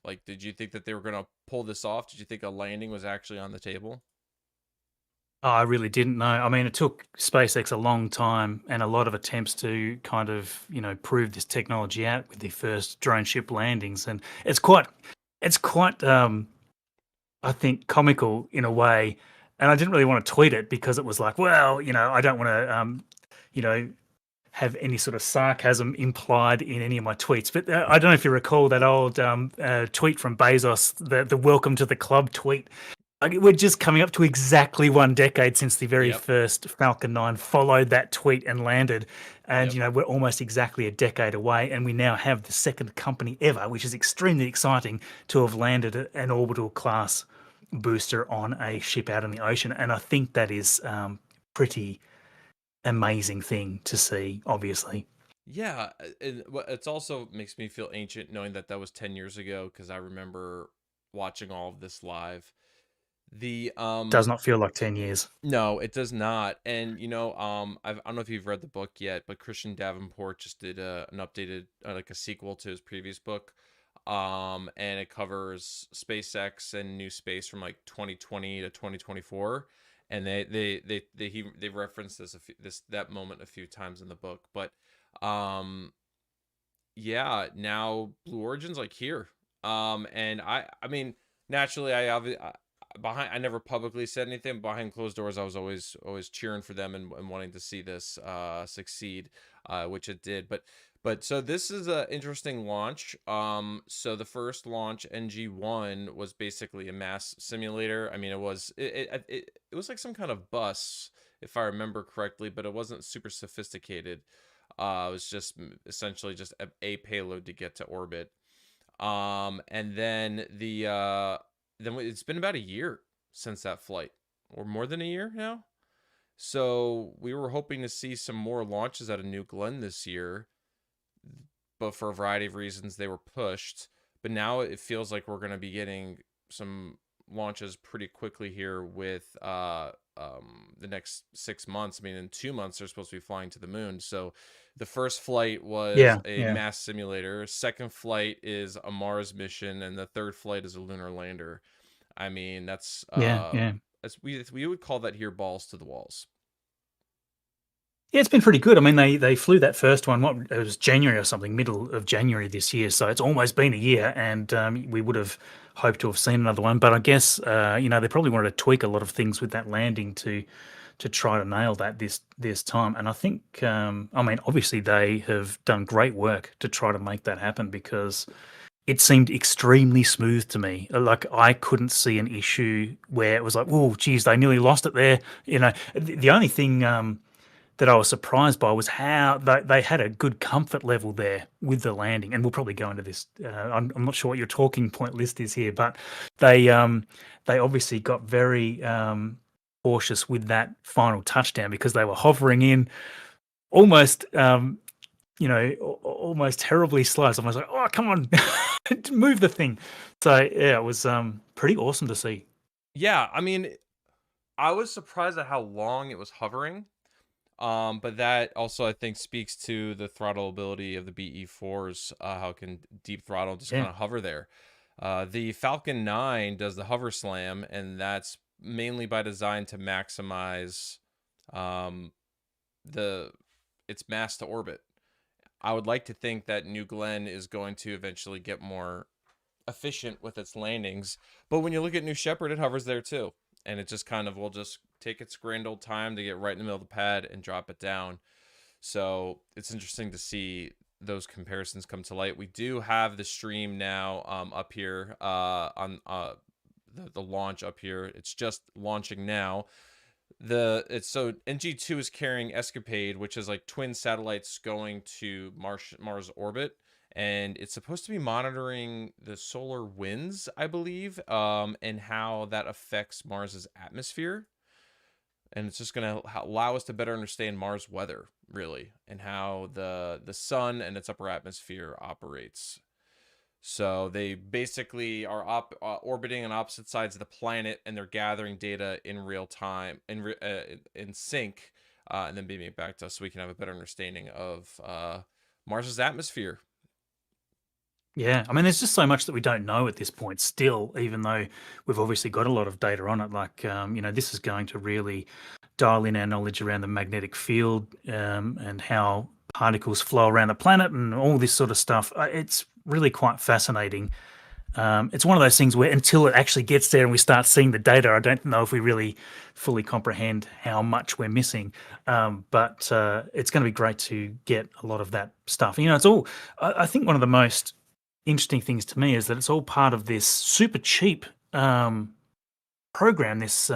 Like, did you think that they were going to pull this off? Did you think a landing was actually on the table? Oh, I really didn't know. I mean, it took SpaceX a long time and a lot of attempts to kind of, prove this technology out with the first drone ship landings, and it's quite, I think, comical in a way. And I didn't really want to tweet it because it was like, well, I don't want to, you know, have any sort of sarcasm implied in any of my tweets. But I don't know if you recall that old tweet from Bezos, the "Welcome to the Club" tweet. Like, we're just coming up to exactly 1 decade since the very Yep. first Falcon 9 followed that tweet and landed. And, Yep. we're almost exactly a decade away. And we now have the second company ever, which is extremely exciting, to have landed an orbital class booster on a ship out in the ocean. And I think that is pretty amazing thing to see, obviously. Yeah, it's also makes me feel ancient knowing that that was 10 years ago because I remember watching all of this live. The Does not feel like 10 years. No, it does not. And I don't know if you've read the book yet, but Christian Davenport just did an updated like a sequel to his previous book. And it covers SpaceX and new space from like 2020 to 2024. And they referenced that moment a few times in the book. But um yeah, now Blue Origin's like here. And I mean, naturally, I never publicly said anything. Behind closed doors, I was always cheering for them and wanting to see this succeed, which it did. But so this is a interesting launch. So the first launch, NG-1, was basically a mass simulator. I mean, it was like some kind of bus, if I remember correctly, but it wasn't super sophisticated. It was just essentially just a payload to get to orbit. And then it's been about a year since that flight, or more than a year now. So we were hoping to see some more launches out of New Glenn this year, but for a variety of reasons they were pushed. But now it feels like we're going to be getting some launches pretty quickly here with the next 6 months. I mean, in 2 months they're supposed to be flying to the moon. So the first flight was Yeah, a yeah, mass simulator. Second flight is a Mars mission, and the third flight is a lunar lander. I mean, yeah, yeah. we would call that here balls to the walls. Yeah, it's been pretty good. I mean, they flew that first one. What, it was January or something, middle of January this year. So it's almost been a year, and we would have hoped to have seen another one. But I guess they probably wanted to tweak a lot of things with that landing to try to nail that this time. And I think, I mean, obviously they have done great work to try to make that happen because it seemed extremely smooth to me. Like, I couldn't see an issue where it was like, oh, geez, they nearly lost it there. The only thing that I was surprised by was how they had a good comfort level there with the landing. And we'll probably go into this. I'm not sure what your talking point list is here, but they obviously got very cautious with that final touchdown because they were hovering in almost almost terribly slow. So I was like, oh, come on, move the thing. So yeah, it was pretty awesome to see. Yeah, I mean, I was surprised at how long it was hovering. But that also I think speaks to the throttle ability of the BE4s, how it can deep throttle, just Yeah, kind of hover there. The Falcon 9 does the hover slam, and that's mainly by design to maximize um, the its mass to orbit. I would like to think that New Glenn is going to eventually get more efficient with its landings, but when you look at New Shepard, it hovers there too, and it just kind of will just take its grand old time to get right in the middle of the pad and drop it down. So it's interesting to see those comparisons come to light. We do have the stream now up here on the launch up here. It's just launching now. It's so NG2 is carrying Escapade, which is like twin satellites going to Mars orbit, and it's supposed to be monitoring the solar winds, I believe, and how that affects Mars's atmosphere. And it's just going to allow us to better understand Mars weather, really, and how the sun and its upper atmosphere operates. So they basically are orbiting on opposite sides of the planet, and they're gathering data in real time, in sync, and then beaming it back to us so we can have a better understanding of Mars's atmosphere. Yeah, I mean, there's just so much that we don't know at this point still, even though we've obviously got a lot of data on it. Like, this is going to really dial in our knowledge around the magnetic field, and how particles flow around the planet and all this sort of stuff. It's really quite fascinating. It's one of those things where until it actually gets there and we start seeing the data, I don't know if we really fully comprehend how much we're missing. But it's going to be great to get a lot of that stuff. It's all, I think one of the most interesting things to me is that it's all part of this super cheap program, this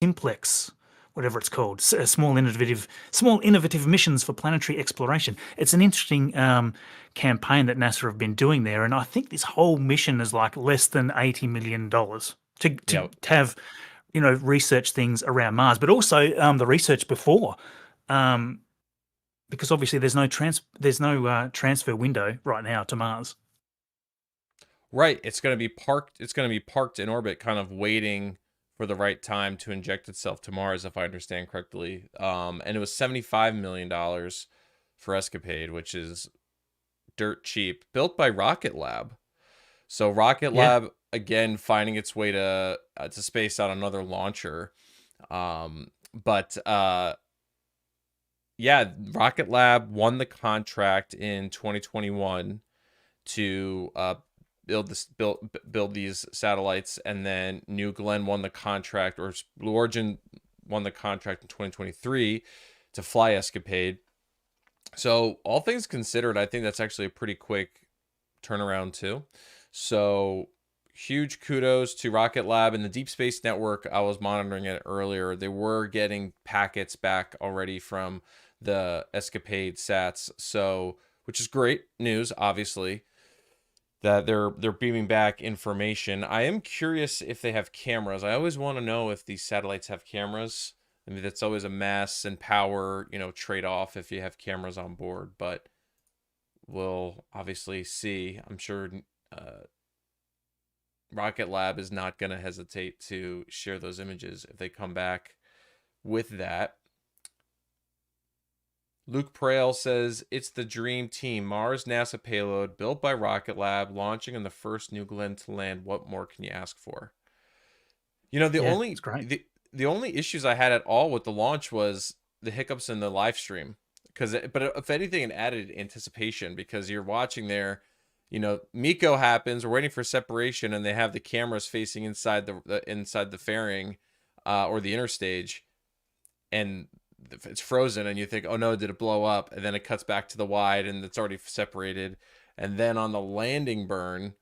simplex, whatever it's called, small innovative missions for planetary exploration. It's an interesting campaign that NASA have been doing there, and I think this whole mission is like less than $80 million to Yeah. have research things around Mars, but also the research before. Um, because obviously there's no transfer window right now to Mars. Right. It's going to be parked. It's going to be parked in orbit, kind of waiting for the right time to inject itself to Mars, if I understand correctly. And it was $75 million for Escapade, which is dirt cheap, built by Rocket Lab. So Rocket Yeah, Lab again finding its way to space out another launcher. But yeah, Rocket Lab won the contract in 2021 to build these satellites, and then New Glenn won the contract, or Blue Origin won the contract in 2023 to fly Escapade. So all things considered, I think that's actually a pretty quick turnaround too. So huge kudos to Rocket Lab and the Deep Space Network. I was monitoring it earlier. They were getting packets back already from the Escapade sats, so which is great news, obviously, that they're beaming back information. I am curious if they have cameras. I always want to know if these satellites have cameras. I mean, that's always a mass and power, trade-off if you have cameras on board, but we'll obviously see. I'm sure uh, Rocket Lab is not going to hesitate to share those images if they come back with that. Luke Prale says it's the dream team. Mars NASA payload built by Rocket Lab, launching in the first New Glenn to land. What more can you ask for? You know, the yeah, it's only great. the only issues I had at all with the launch was the hiccups in the live stream. But if anything, it added anticipation because you're watching there. Miko happens. We're waiting for separation, and they have the cameras facing inside inside the fairing, or the interstage, and it's frozen, and you think, oh no, did it blow up? And then it cuts back to the wide, and it's already separated. And then on the landing burn,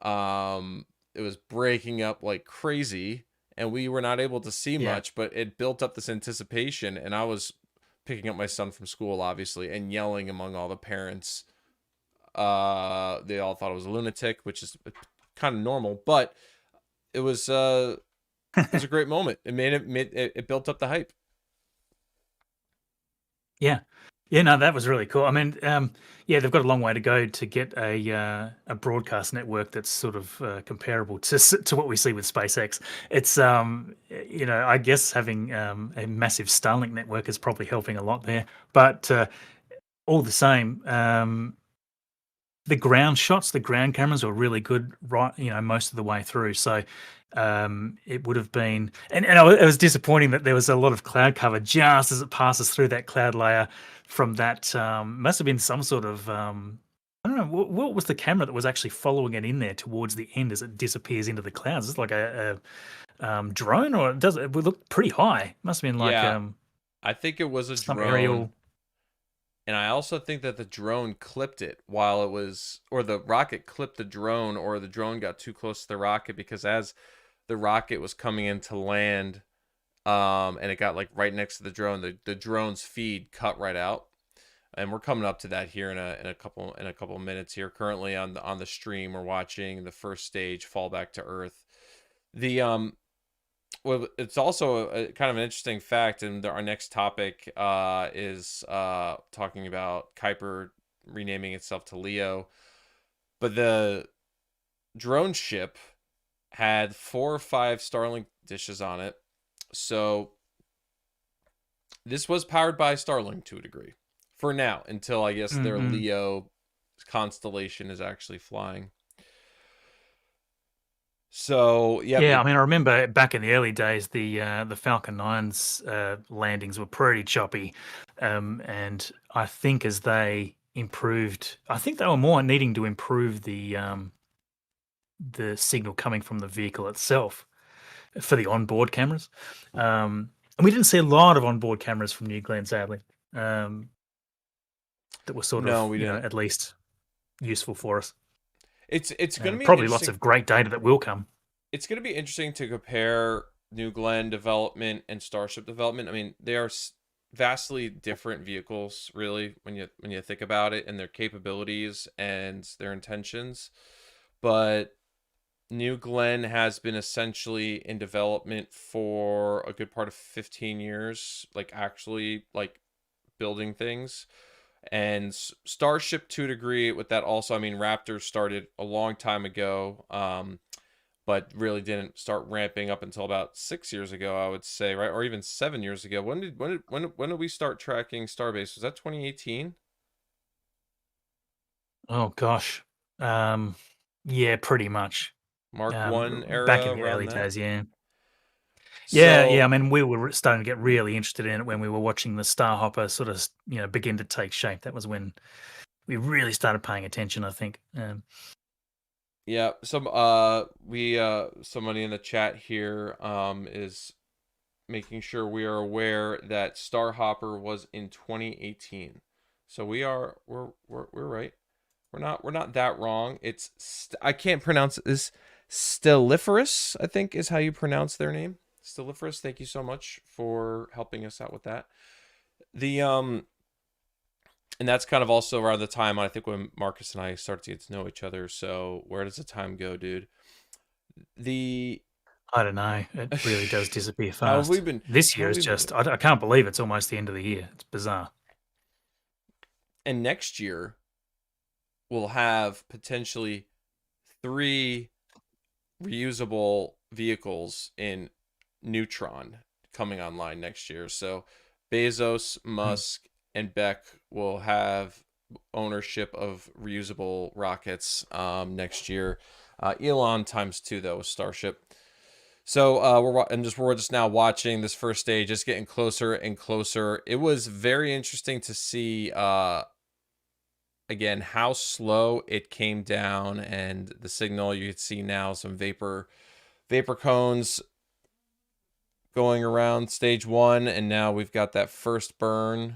it was breaking up like crazy, and we were not able to see Yeah, much, but it built up this anticipation. And I was picking up my son from school, obviously, and yelling among all the parents. They all thought I was a lunatic, which is kind of normal, but it was it was a great moment. It built up the hype. yeah, yeah. No, that was really cool. I mean, yeah, they've got a long way to go to get a broadcast network that's sort of comparable to what we see with SpaceX. It's I guess having a massive Starlink network is probably helping a lot there, but all the same. The ground shots, the ground cameras were really good, right? Most of the way through. So it would have been, and it was disappointing that there was a lot of cloud cover just as it passes through that cloud layer. From that, must have been some sort of, I don't know, what was the camera that was actually following it in there towards the end as it disappears into the clouds? It's like a drone, or it would look pretty high. Must have been like Yeah, I think it was a some drone. aerial. And I also think that the drone clipped it while it was, or the rocket clipped the drone, or the drone got too close to the rocket, because as the rocket was coming in to land, and it got like right next to the drone, the drone's feed cut right out. And we're coming up to that here in a couple of minutes here. Currently on the stream, we're watching the first stage fall back to Earth. The Well, it's also a kind of an interesting fact, and our next topic is talking about Kuiper renaming itself to Leo. But the drone ship had 4 or 5 Starlink dishes on it, so this was powered by Starlink to a degree for now, until I guess their Mm-mm. Leo constellation is actually flying. So yeah, Yeah, I mean, I remember back in the early days, the Falcon 9's landings were pretty choppy, and I think as they improved, I think they were more needing to improve the signal coming from the vehicle itself for the onboard cameras. And we didn't see a lot of onboard cameras from New Glenn, sadly, that were sort no, of, we didn't. at least useful for us. It's going to be an Probably lots interesting. of great data that will come. It's going to be interesting to compare New Glenn development and Starship development. I mean, they are vastly different vehicles, really, when you think about it, and their capabilities and their intentions. But New Glenn has been essentially in development for a good part of 15 years, like actually like building things. And Starship to a degree with that also. I mean, Raptor started a long time ago, but really didn't start ramping up until about 6 years ago, I would say, right? Or even 7 years ago. When did we start tracking Starbase? Was that 2018? Oh gosh, um, yeah, pretty much. Mark One Back in era the around early that. days, yeah. Yeah, yeah. I So mean, we were starting to get really interested in it when we were watching the Starhopper sort of, begin to take shape. That was when we really started paying attention, I think. yeah, somebody in the chat here is making sure we are aware that Starhopper was in 2018. So we're right. We're not that wrong. I can't pronounce this. Stelliferous, I think, is how you pronounce their name. Stelliferous. Thank you so much for helping us out with that. The and that's kind of also around the time I think when Marcus and I started to get to know each other. So where does the time go, dude? The I don't know. It really does disappear how have we fast. been? This How year have is we been just, doing? I can't believe it's almost the end of the year. It's bizarre. And next year we'll have potentially three reusable vehicles in Neutron coming online next year. So Bezos, Mm. Musk, and Beck will have ownership of reusable rockets next year. Elon times two though with Starship. So we're just now watching this first stage, just getting closer and closer. It was very interesting to see again how slow it came down, and the signal you can see now some vapor cones going around stage one, and now we've got that first burn. It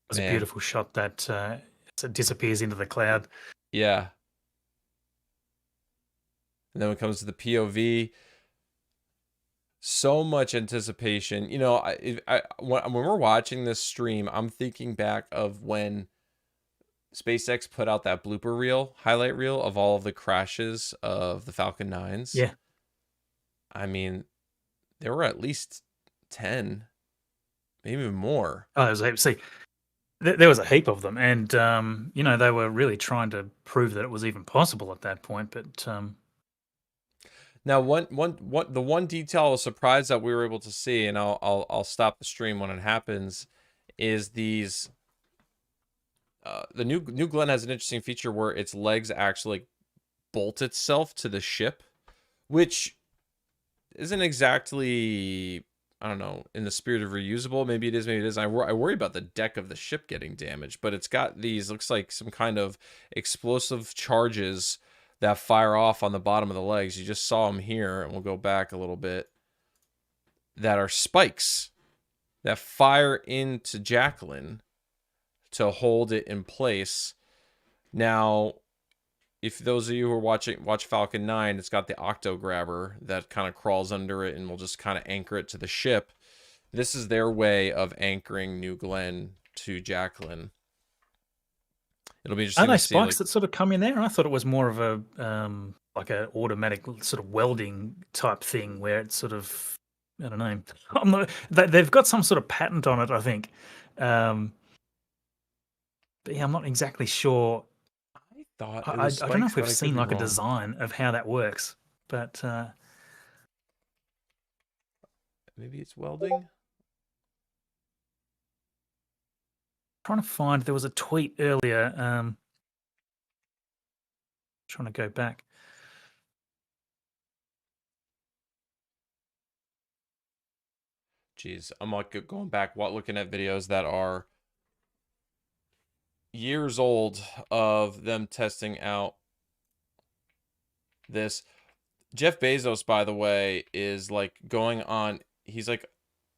was a Man, beautiful shot that it disappears into the cloud. yeah. And then when it comes to the POV, so much anticipation. When we're watching this stream, I'm thinking back of when SpaceX put out that blooper reel, highlight reel of all of the crashes of the Falcon 9s. Yeah. I mean, there were at least 10, maybe more. Oh, there was, see, there was a heap of them, and they were really trying to prove that it was even possible at that point. But Now, the one detail I was surprised that we were able to see, and I'll stop the stream when it happens, is these. The new Glenn has an interesting feature where its legs actually bolt itself to the ship, which isn't exactly, I don't know, in the spirit of reusable. Maybe it is, maybe it isn't. I worry about the deck of the ship getting damaged, but it's got these, looks like some kind of explosive charges that fire off on the bottom of the legs. You just saw them here, and we'll go back a little bit, that are spikes that fire into Jacqueline to hold it in place. Now, if those of you who are watch Falcon 9, it's got the octo grabber that kind of crawls under it and will just kind of anchor it to the ship. This is their way of anchoring New Glenn to Jacqueline. It'll be are interesting they to see, spikes like, that sort of come in there? I thought it was more of a like a automatic sort of welding type thing where it's sort of, I don't know. I'm not. They've got some sort of patent on it, I think. But yeah, I'm not exactly sure. I thought it I was don't know spikes, if but we've I could seen be like a wrong. design of how that works, but Maybe it's welding. trying to find, there was a tweet earlier. Trying to go back. Jeez, I'm like going back, looking at videos that are years old of them testing out this. Jeff Bezos, by the way, is like going on. He's like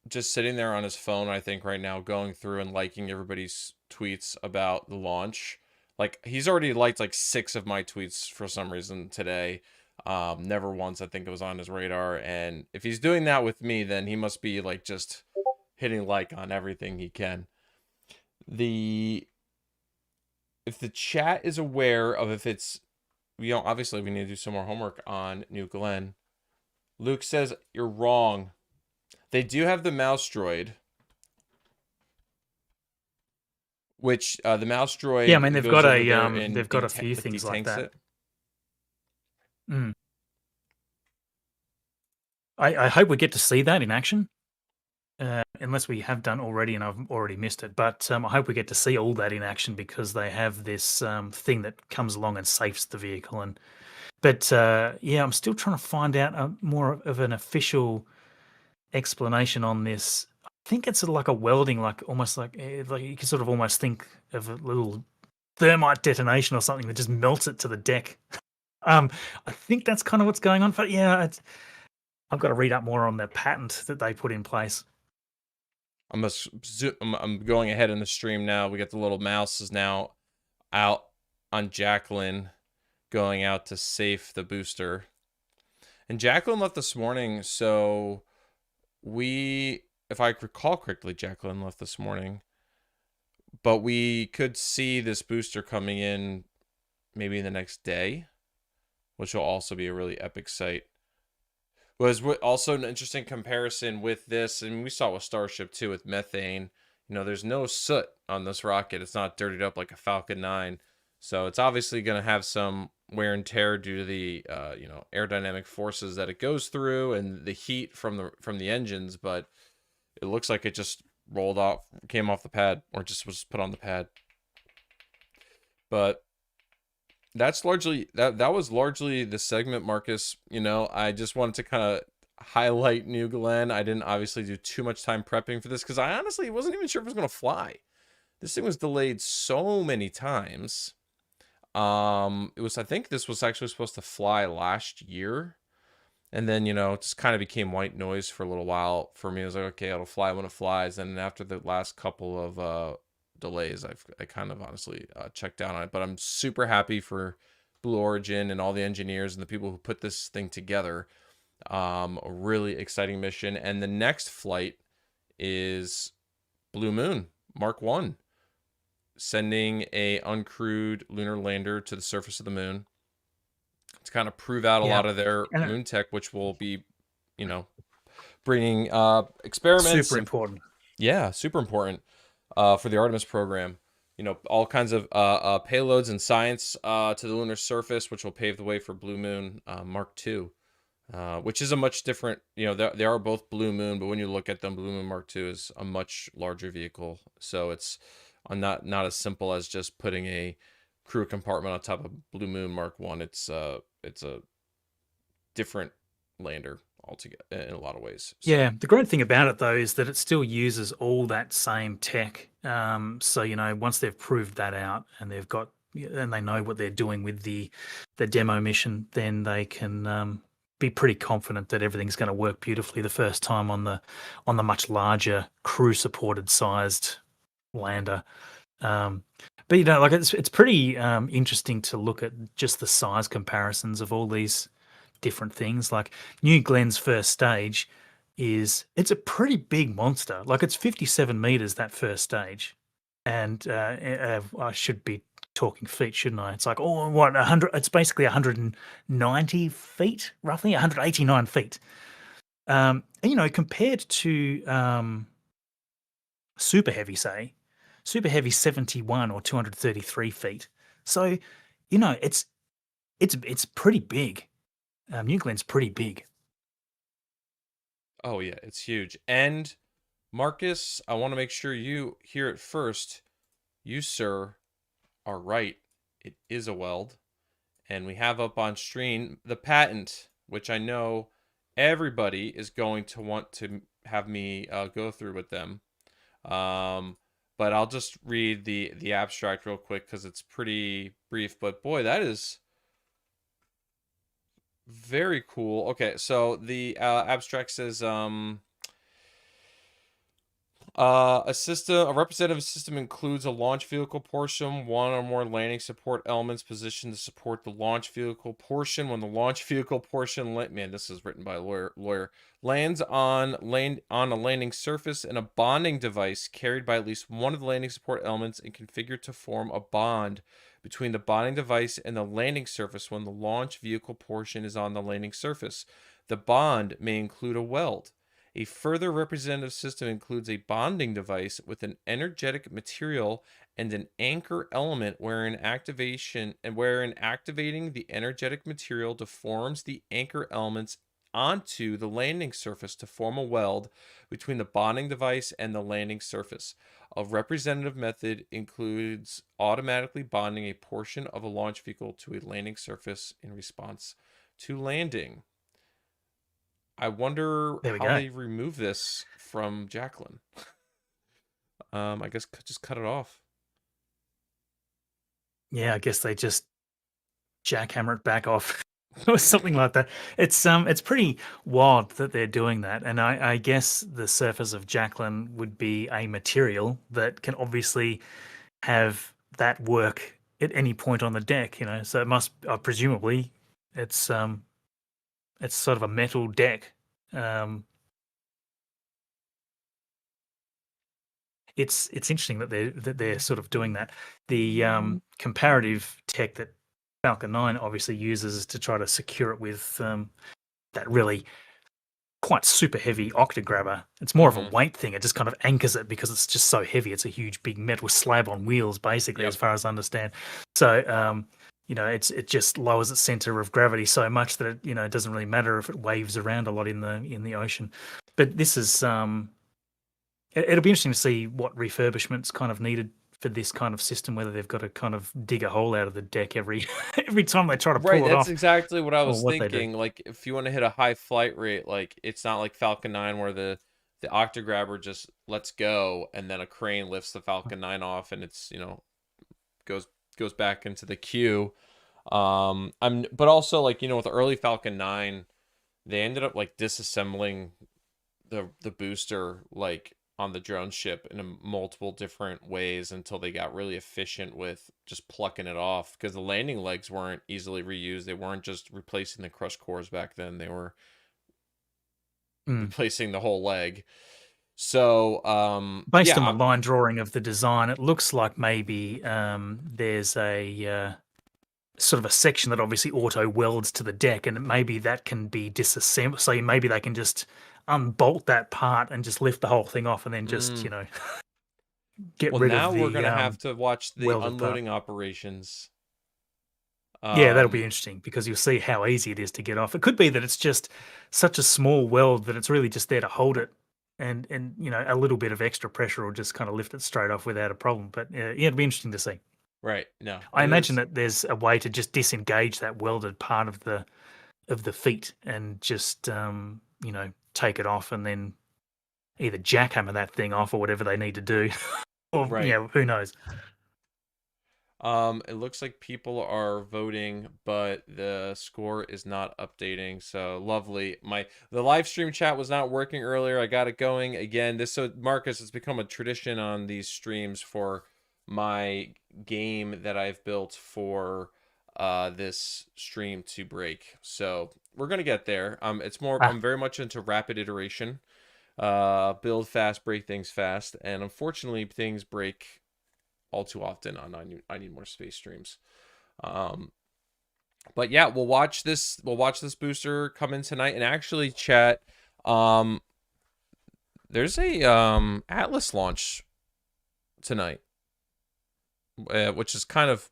just sitting there on his phone, I think, right now, going through and liking everybody's tweets about the launch. Like, he's already liked like 6 of my tweets for some reason today. Never once, I think it was on his radar. And if he's doing that with me, then he must be like just hitting like on everything he can. If the chat is aware of if it's, obviously we need to do some more homework on New Glenn. Luke says you're wrong. They do have the mouse droid, which the mouse droid, Yeah, I mean they've goes got over a there and they've got a few things like detanks that. it. Mm. I hope we get to see that in action, unless we have done already and I've already missed it. But I hope we get to see all that in action because they have this thing that comes along and safes the vehicle. But yeah, I'm still trying to find out more of an official explanation on this. I think it's like a welding, like almost like you can sort of almost think of a little thermite detonation or something that just melts it to the deck. I think that's kind of what's going on. But yeah, I've got to read up more on the patent that they put in place. I'm going ahead in the stream now. We got the little mouse is now out on Jacqueline, going out to safe the booster. And Jacqueline left this morning, so if I recall correctly, Jacqueline left this morning. But we could see this booster coming in maybe the next day, which will also be a really epic sight. Was also an interesting comparison with this, and we saw with Starship too with methane. There's no soot on this rocket. It's not dirtied up like a Falcon 9. So it's obviously going to have some wear and tear due to the aerodynamic forces that it goes through and the heat from the engines, but it looks like it just came off the pad, or just was put on the pad. But that's largely that was largely the segment, Marcus. I just wanted to kind of highlight New Glenn. I didn't obviously do too much time prepping for this because I honestly wasn't even sure if it was going to fly. This thing was delayed so many times. I think this was actually supposed to fly last year, and then it just kind of became white noise for a little while for me. I was like, okay, it'll fly when it flies. And after the last couple of delays, I kind of honestly checked down on it. But I'm super happy for Blue Origin and all the engineers and the people who put this thing together. A really exciting mission. And the next flight is Blue Moon Mark 1, sending a uncrewed lunar lander to the surface of the moon to kind of prove out a lot of their moon tech, which will be, bringing experiments. Super important. Yeah, super important for the Artemis program. All kinds of payloads and science to the lunar surface, which will pave the way for Blue Moon Mark II, which is a much different, they are both Blue Moon, but when you look at them, Blue Moon Mark II is a much larger vehicle. So it's not as simple as just putting a crew compartment on top of Blue Moon Mark I. It's a different lander altogether in a lot of ways. So. Yeah, the great thing about it though is that it still uses all that same tech. So once they've proved that out and they know what they're doing with the demo mission, then they can be pretty confident that everything's going to work beautifully the first time on the much larger crew supported sized lander. But like it's pretty interesting to look at just the size comparisons of all these different things. Like New Glenn's first stage it's a pretty big monster. Like it's 57 meters, that first stage, and I should be talking feet, shouldn't I? It's like 100. It's basically 190 feet, roughly 189 feet. And, compared to Super Heavy, say. Super Heavy 71 or 233 feet. So, it's pretty big. New Glenn's pretty big. Oh yeah, it's huge. And Marcus, I want to make sure you hear it first. You, sir, are right. It is a weld. And we have up on screen the patent, which I know everybody is going to want to have me go through with them. Um, but I'll just read the abstract real quick because it's pretty brief. But boy, that is very cool. Okay, so the abstract says a representative system includes a launch vehicle portion, one or more landing support elements positioned to support the launch vehicle portion. When the launch vehicle portion, man, this is written by a lawyer, lands on a landing surface, and a bonding device carried by at least one of the landing support elements and configured to form a bond between the bonding device and the landing surface when the launch vehicle portion is on the landing surface. The bond may include a weld. A further representative system includes a bonding device with an energetic material and an anchor element wherein activating the energetic material deforms the anchor elements onto the landing surface to form a weld between the bonding device and the landing surface. A representative method includes automatically bonding a portion of a launch vehicle to a landing surface in response to landing. I wonder There we how go. they remove this from Jacqueline. I guess just cut it off. Yeah, I guess they just jackhammer it back off or something like that. It's pretty wild that they're doing that, and I guess the surface of Jacqueline would be a material that can obviously have that work at any point on the deck. So it must presumably it's sort of a metal deck. It's interesting that they're sort of doing that. The comparative tech that Falcon 9 obviously uses to try to secure it with that really quite super heavy octograbber. It's more of a weight thing. It just kind of anchors it because it's just so heavy. It's a huge big metal slab on wheels, basically, as far as I understand. So it just lowers its center of gravity so much that it doesn't really matter if it waves around a lot in the ocean. But this is it'll be interesting to see what refurbishment's kind of needed for this kind of system, whether they've got to kind of dig a hole out of the deck every time they try to Right, pull it that's off, exactly what I or was what they do. thinking. Like, if you want to hit a high flight rate, like it's not like Falcon 9 where the octograbber just lets go and then a crane lifts the Falcon 9 off and it's goes back into the queue. But also, like, with the early Falcon 9, they ended up like disassembling the booster like on the drone ship in multiple different ways until they got really efficient with just plucking it off, because the landing legs weren't easily reused. They weren't just replacing the crush cores back then. They were replacing the whole leg. So Based on the line drawing of the design, it looks like maybe there's a sort of a section that obviously auto welds to the deck, and maybe that can be disassembled. So maybe they can just unbolt that part and just lift the whole thing off, and then just get rid now of the we're gonna have to watch the welded part. unloading operations. Yeah, that'll be interesting because you'll see how easy it is to get off. It could be that it's just such a small weld that it's really just there to hold it, and a little bit of extra pressure will just kind of lift it straight off without a problem. But yeah, it'll be interesting to see. Right. No, I imagine that there's a way to just disengage that welded part of the feet and just take it off and then either jackhammer that thing off or whatever they need to do, or right. who knows. It looks like people are voting, but the score is not updating. So lovely. The live stream chat was not working earlier. I got it going again. So Marcus, it's become a tradition on these streams for my game that I've built for this stream to break. So we're gonna get there. I'm very much into rapid iteration. Build fast, break things fast, and unfortunately things break all too often on I need more space streams. But yeah, we'll watch this booster come in tonight. And actually, chat, there's a Atlas launch tonight, which is kind of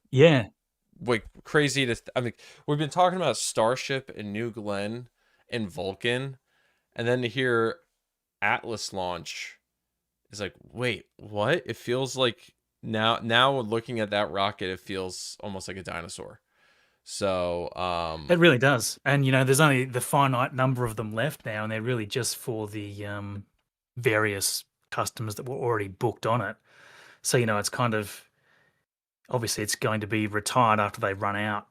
like crazy to I mean, we've been talking about Starship and New Glenn and Vulcan, and then to hear Atlas launch is like, wait, what? It feels like now looking at that rocket, it feels almost like a dinosaur. So It really does. And, there's only the finite number of them left now, and they're really just for the various customers that were already booked on it. So, it's kind of obviously it's going to be retired after they run out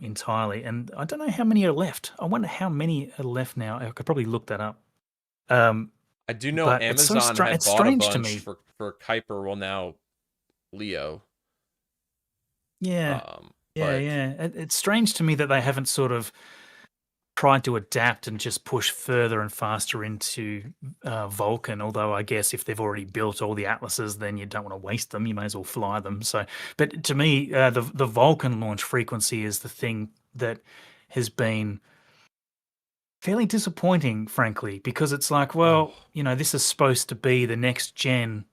entirely. And I don't know how many are left. I wonder how many are left now. I could probably look that up. I do know But it's so Amazon had it's bought a strange to bunch me. for Kuiper, well now Leo. Yeah, But yeah. It's strange to me that they haven't sort of tried to adapt and just push further and faster into Vulcan. Although I guess if they've already built all the atlases, then you don't want to waste them. You may as well fly them. So, but to me, the Vulcan launch frequency is the thing that has been fairly disappointing, frankly, because it's like, well, this is supposed to be the next gen.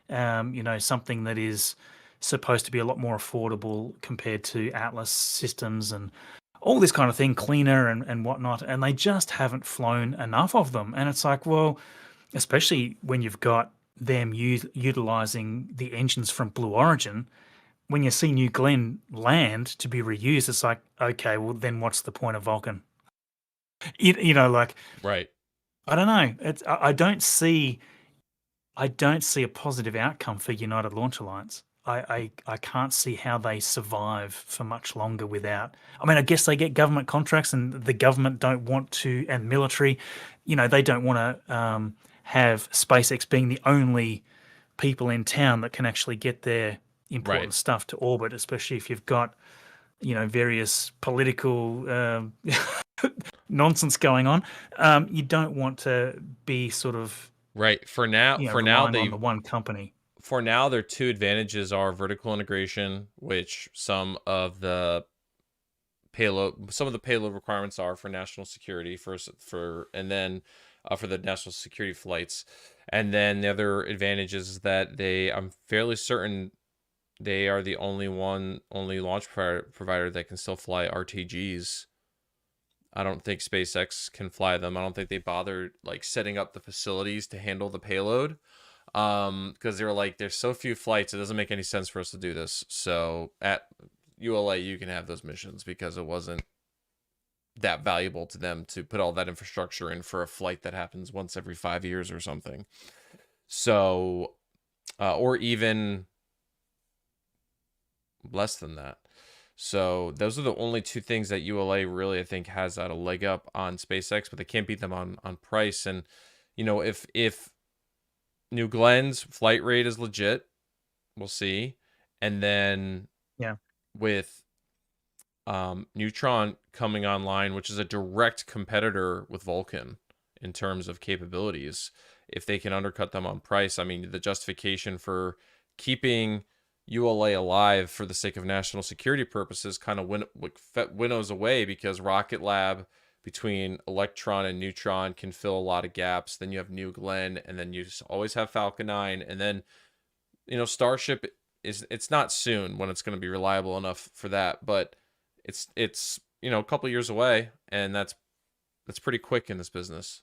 Something that is supposed to be a lot more affordable compared to Atlas systems and all this kind of thing, cleaner and whatnot. And they just haven't flown enough of them. And it's like, well, especially when you've got them utilizing the engines from Blue Origin, when you see New Glenn land to be reused, it's like, okay, well, then what's the point of Vulcan? Like, right. I don't know. I don't see a positive outcome for United Launch Alliance. I can't see how they survive for much longer without. I mean, I guess they get government contracts, and the government don't want to, and military, they don't want to have SpaceX being the only people in town that can actually get their important stuff to orbit, especially if you've got, various political nonsense going on. You don't want to be sort of right. For now, relying on the one company. For now, their two advantages are vertical integration, which some of the payload requirements are for national security and then for the national security flights. And then the other advantage is that I'm fairly certain they are the only launch provider that can still fly RTGs. I don't think SpaceX can fly them. I don't think they bothered like setting up the facilities to handle the payload. Because they were like, there's so few flights, it doesn't make any sense for us to do this. So at ULA, you can have those missions because it wasn't that valuable to them to put all that infrastructure in for a flight that happens once every 5 years or something. So, or even less than that. So those are the only two things that ULA really, I think, has a leg up on SpaceX, but they can't beat them on price. And, if New Glenn's flight rate is legit, we'll see. And then with Neutron coming online, which is a direct competitor with Vulcan in terms of capabilities, if they can undercut them on price, I mean, the justification for keeping ULA alive for the sake of national security purposes kind of winnows away, because Rocket Lab between Electron and Neutron can fill a lot of gaps. Then you have New Glenn, and then you always have Falcon 9, and then Starship it's not soon when it's going to be reliable enough for that, but it's a couple years away, and that's pretty quick in this business.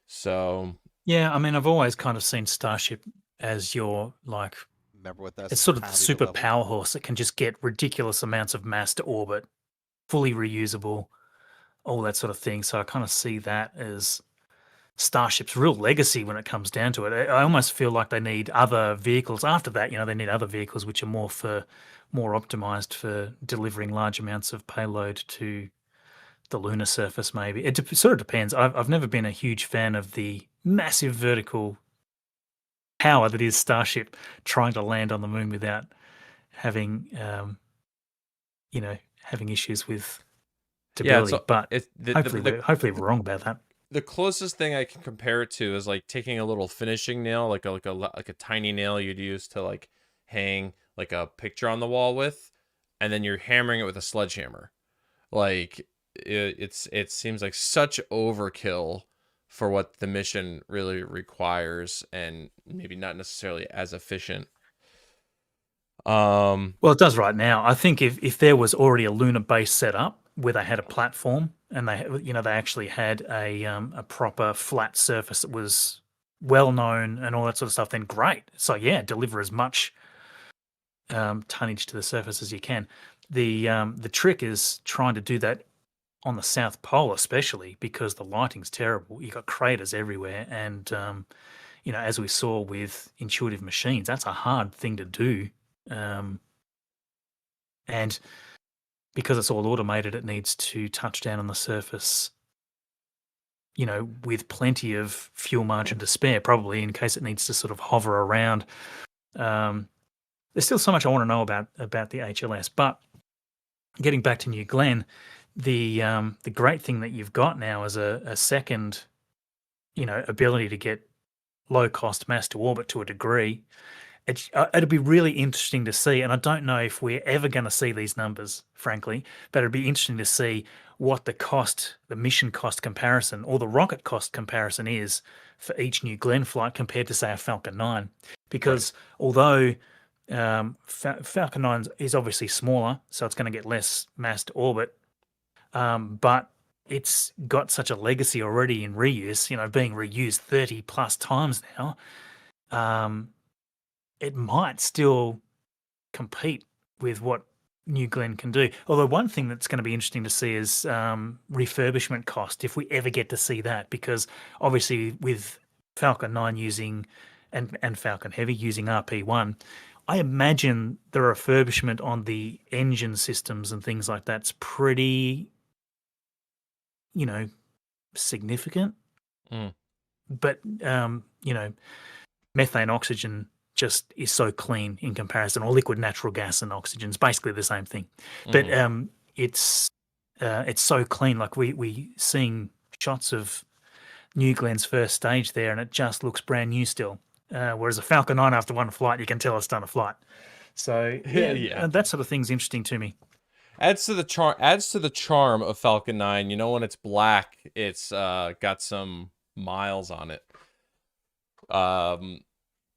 So yeah, I mean, I've always kind of seen Starship as your remember what that's it's sort of the super power horse that can just get ridiculous amounts of mass to orbit, fully reusable, all that sort of thing. So I kind of see that as Starship's real legacy when it comes down to it. I almost feel like they need other vehicles after that. They need other vehicles which are more optimized for delivering large amounts of payload to the lunar surface. Maybe it sort of depends. I've never been a huge fan of the massive vertical power that is Starship trying to land on the moon without having having issues with stability. But hopefully we're wrong about that. The closest thing I can compare it to is like taking a little finishing nail, like a tiny nail you'd use to like hang like a picture on the wall with, and then you're hammering it with a sledgehammer. Like it seems like such overkill for what the mission really requires, and maybe not necessarily as efficient. Well, it does right now. I think if there was already a lunar base set up where they had a platform and they actually had a proper flat surface that was well known and all that sort of stuff, then great. So yeah, deliver as much tonnage to the surface as you can. The trick is trying to do that on the South Pole, especially because the lighting's terrible. You got craters everywhere, and as we saw with intuitive machines, that's a hard thing to do. And because it's all automated, it needs to touch down on the surface, with plenty of fuel margin to spare, probably in case it needs to sort of hover around. There's still so much I want to know about the HLS, but getting back to New Glenn, the great thing that you've got now is a second, ability to get low cost mass to orbit to a degree. It'd be really interesting to see, and I don't know if we're ever going to see these numbers, frankly, but it'd be interesting to see what the mission cost comparison or the rocket cost comparison is for each New Glenn flight compared to, say, a Falcon 9. Because although Falcon 9 is obviously smaller, so it's going to get less mass to orbit, but it's got such a legacy already in reuse, being reused 30 plus times now. It might still compete with what New Glenn can do. Although one thing that's going to be interesting to see is refurbishment cost, if we ever get to see that, because obviously with Falcon 9 using and Falcon Heavy using RP1, I imagine the refurbishment on the engine systems and things like that's pretty, significant. But methane, oxygen just is so clean in comparison, or liquid natural gas and oxygen is basically the same thing. But it's so clean. Like we seeing shots of New Glenn's first stage there, and it just looks brand new still. Whereas a Falcon 9 after one flight, you can tell it's done a flight. So yeah. That sort of thing's interesting to me. Adds to the charm of Falcon 9. When it's black, it's got some miles on it.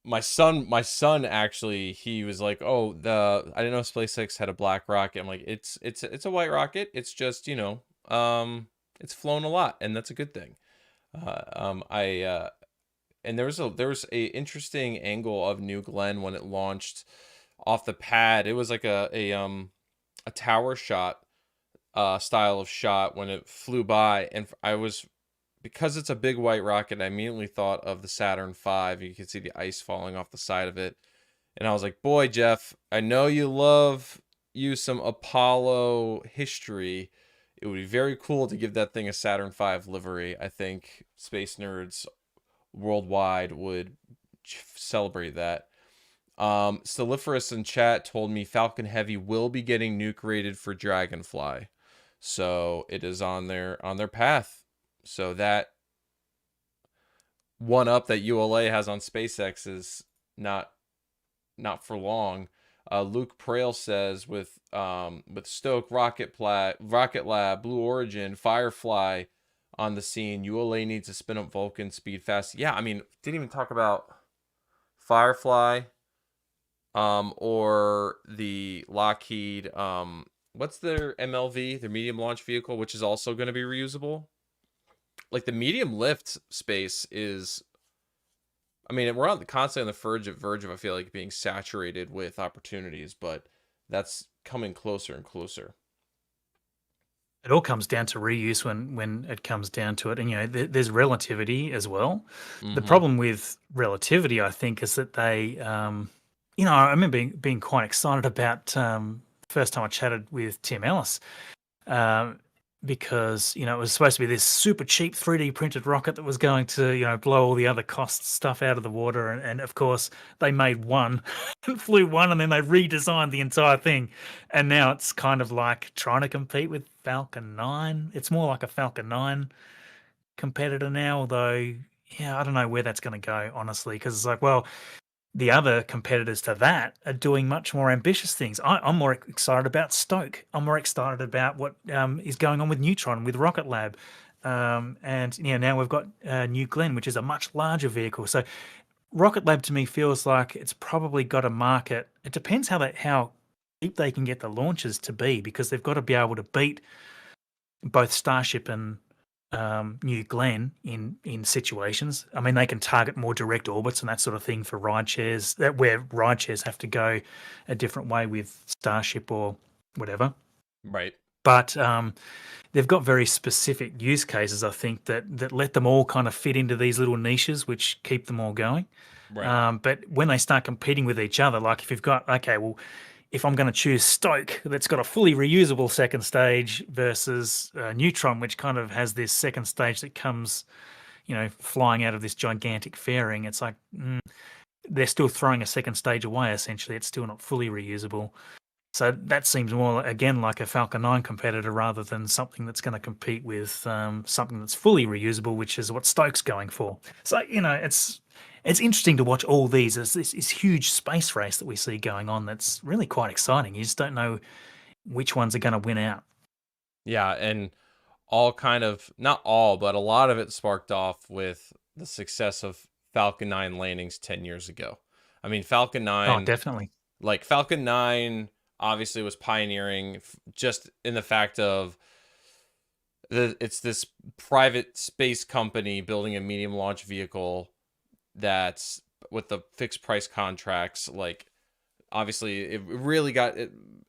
My son actually, he was like, "Oh, I didn't know SpaceX had a black rocket." I'm like, "It's a white rocket. It's just, it's flown a lot, and that's a good thing." And there was a interesting angle of New Glenn when it launched off the pad. It was like a tower shot style of shot when it flew by, and because it's a big white rocket, I immediately thought of the Saturn V. You can see the ice falling off the side of it. And I was like, boy, Jeff, I know you love some Apollo history. It would be very cool to give that thing a Saturn V livery. I think space nerds worldwide would celebrate that. Steliferous in chat told me Falcon Heavy will be getting nuke rated for Dragonfly. So it is on their path. So that one up that ULA has on SpaceX is not for long. Luke Prale says with Stoke, Rocket Lab, Blue Origin, Firefly on the scene, ULA needs to spin up Vulcan speed fast. Yeah, I mean, didn't even talk about Firefly or the Lockheed what's their MLV, their medium launch vehicle, which is also going to be reusable. Like the medium lift space is, I mean, we're constantly on the verge of I feel like being saturated with opportunities, but that's coming closer and closer. It all comes down to reuse when it comes down to it, and there's relativity as well. The problem with relativity, I think, is that they, I remember being quite excited about the first time I chatted with Tim Ellis. Because it was supposed to be this super cheap 3D printed rocket that was going to blow all the other cost stuff out of the water, and of course they made one and flew one, and then they redesigned the entire thing, and now it's kind of like trying to compete with Falcon 9. It's more like a Falcon 9 competitor now, although I don't know where that's going to go, honestly, because it's like, well, the other competitors to that are doing much more ambitious things. I'm more excited about Stoke. I'm more excited about what is going on with Neutron, with Rocket Lab. And now we've got New Glenn, which is a much larger vehicle. So Rocket Lab to me feels like it's probably got a market. It depends how deep they can get the launches to be, because they've got to be able to beat both Starship and New Glenn in situations. I mean, they can target more direct orbits and that sort of thing for ride shares, that where ride shares have to go a different way with Starship or whatever. Right. But they've got very specific use cases, I think, that let them all kind of fit into these little niches, which keep them all going. Right. But when they start competing with each other, like if you've got, okay, well, if I'm going to choose Stoke, that's got a fully reusable second stage versus Neutron, which kind of has this second stage that comes, flying out of this gigantic fairing, it's like they're still throwing a second stage away, essentially. It's still not fully reusable. So that seems more, again, like a Falcon 9 competitor rather than something that's going to compete with something that's fully reusable, which is what Stoke's going for. So, it's interesting to watch all these. There's this huge space race that we see going on that's really quite exciting. You just don't know which ones are going to win out. Yeah, and all kind of, not all, but a lot of it sparked off with the success of Falcon 9 landings 10 years ago. I mean, Falcon Oh, 9, definitely. like Falcon 9 obviously was pioneering just in the fact of it's this private space company building a medium launch vehicle that's with the fixed price contracts. Like obviously it really got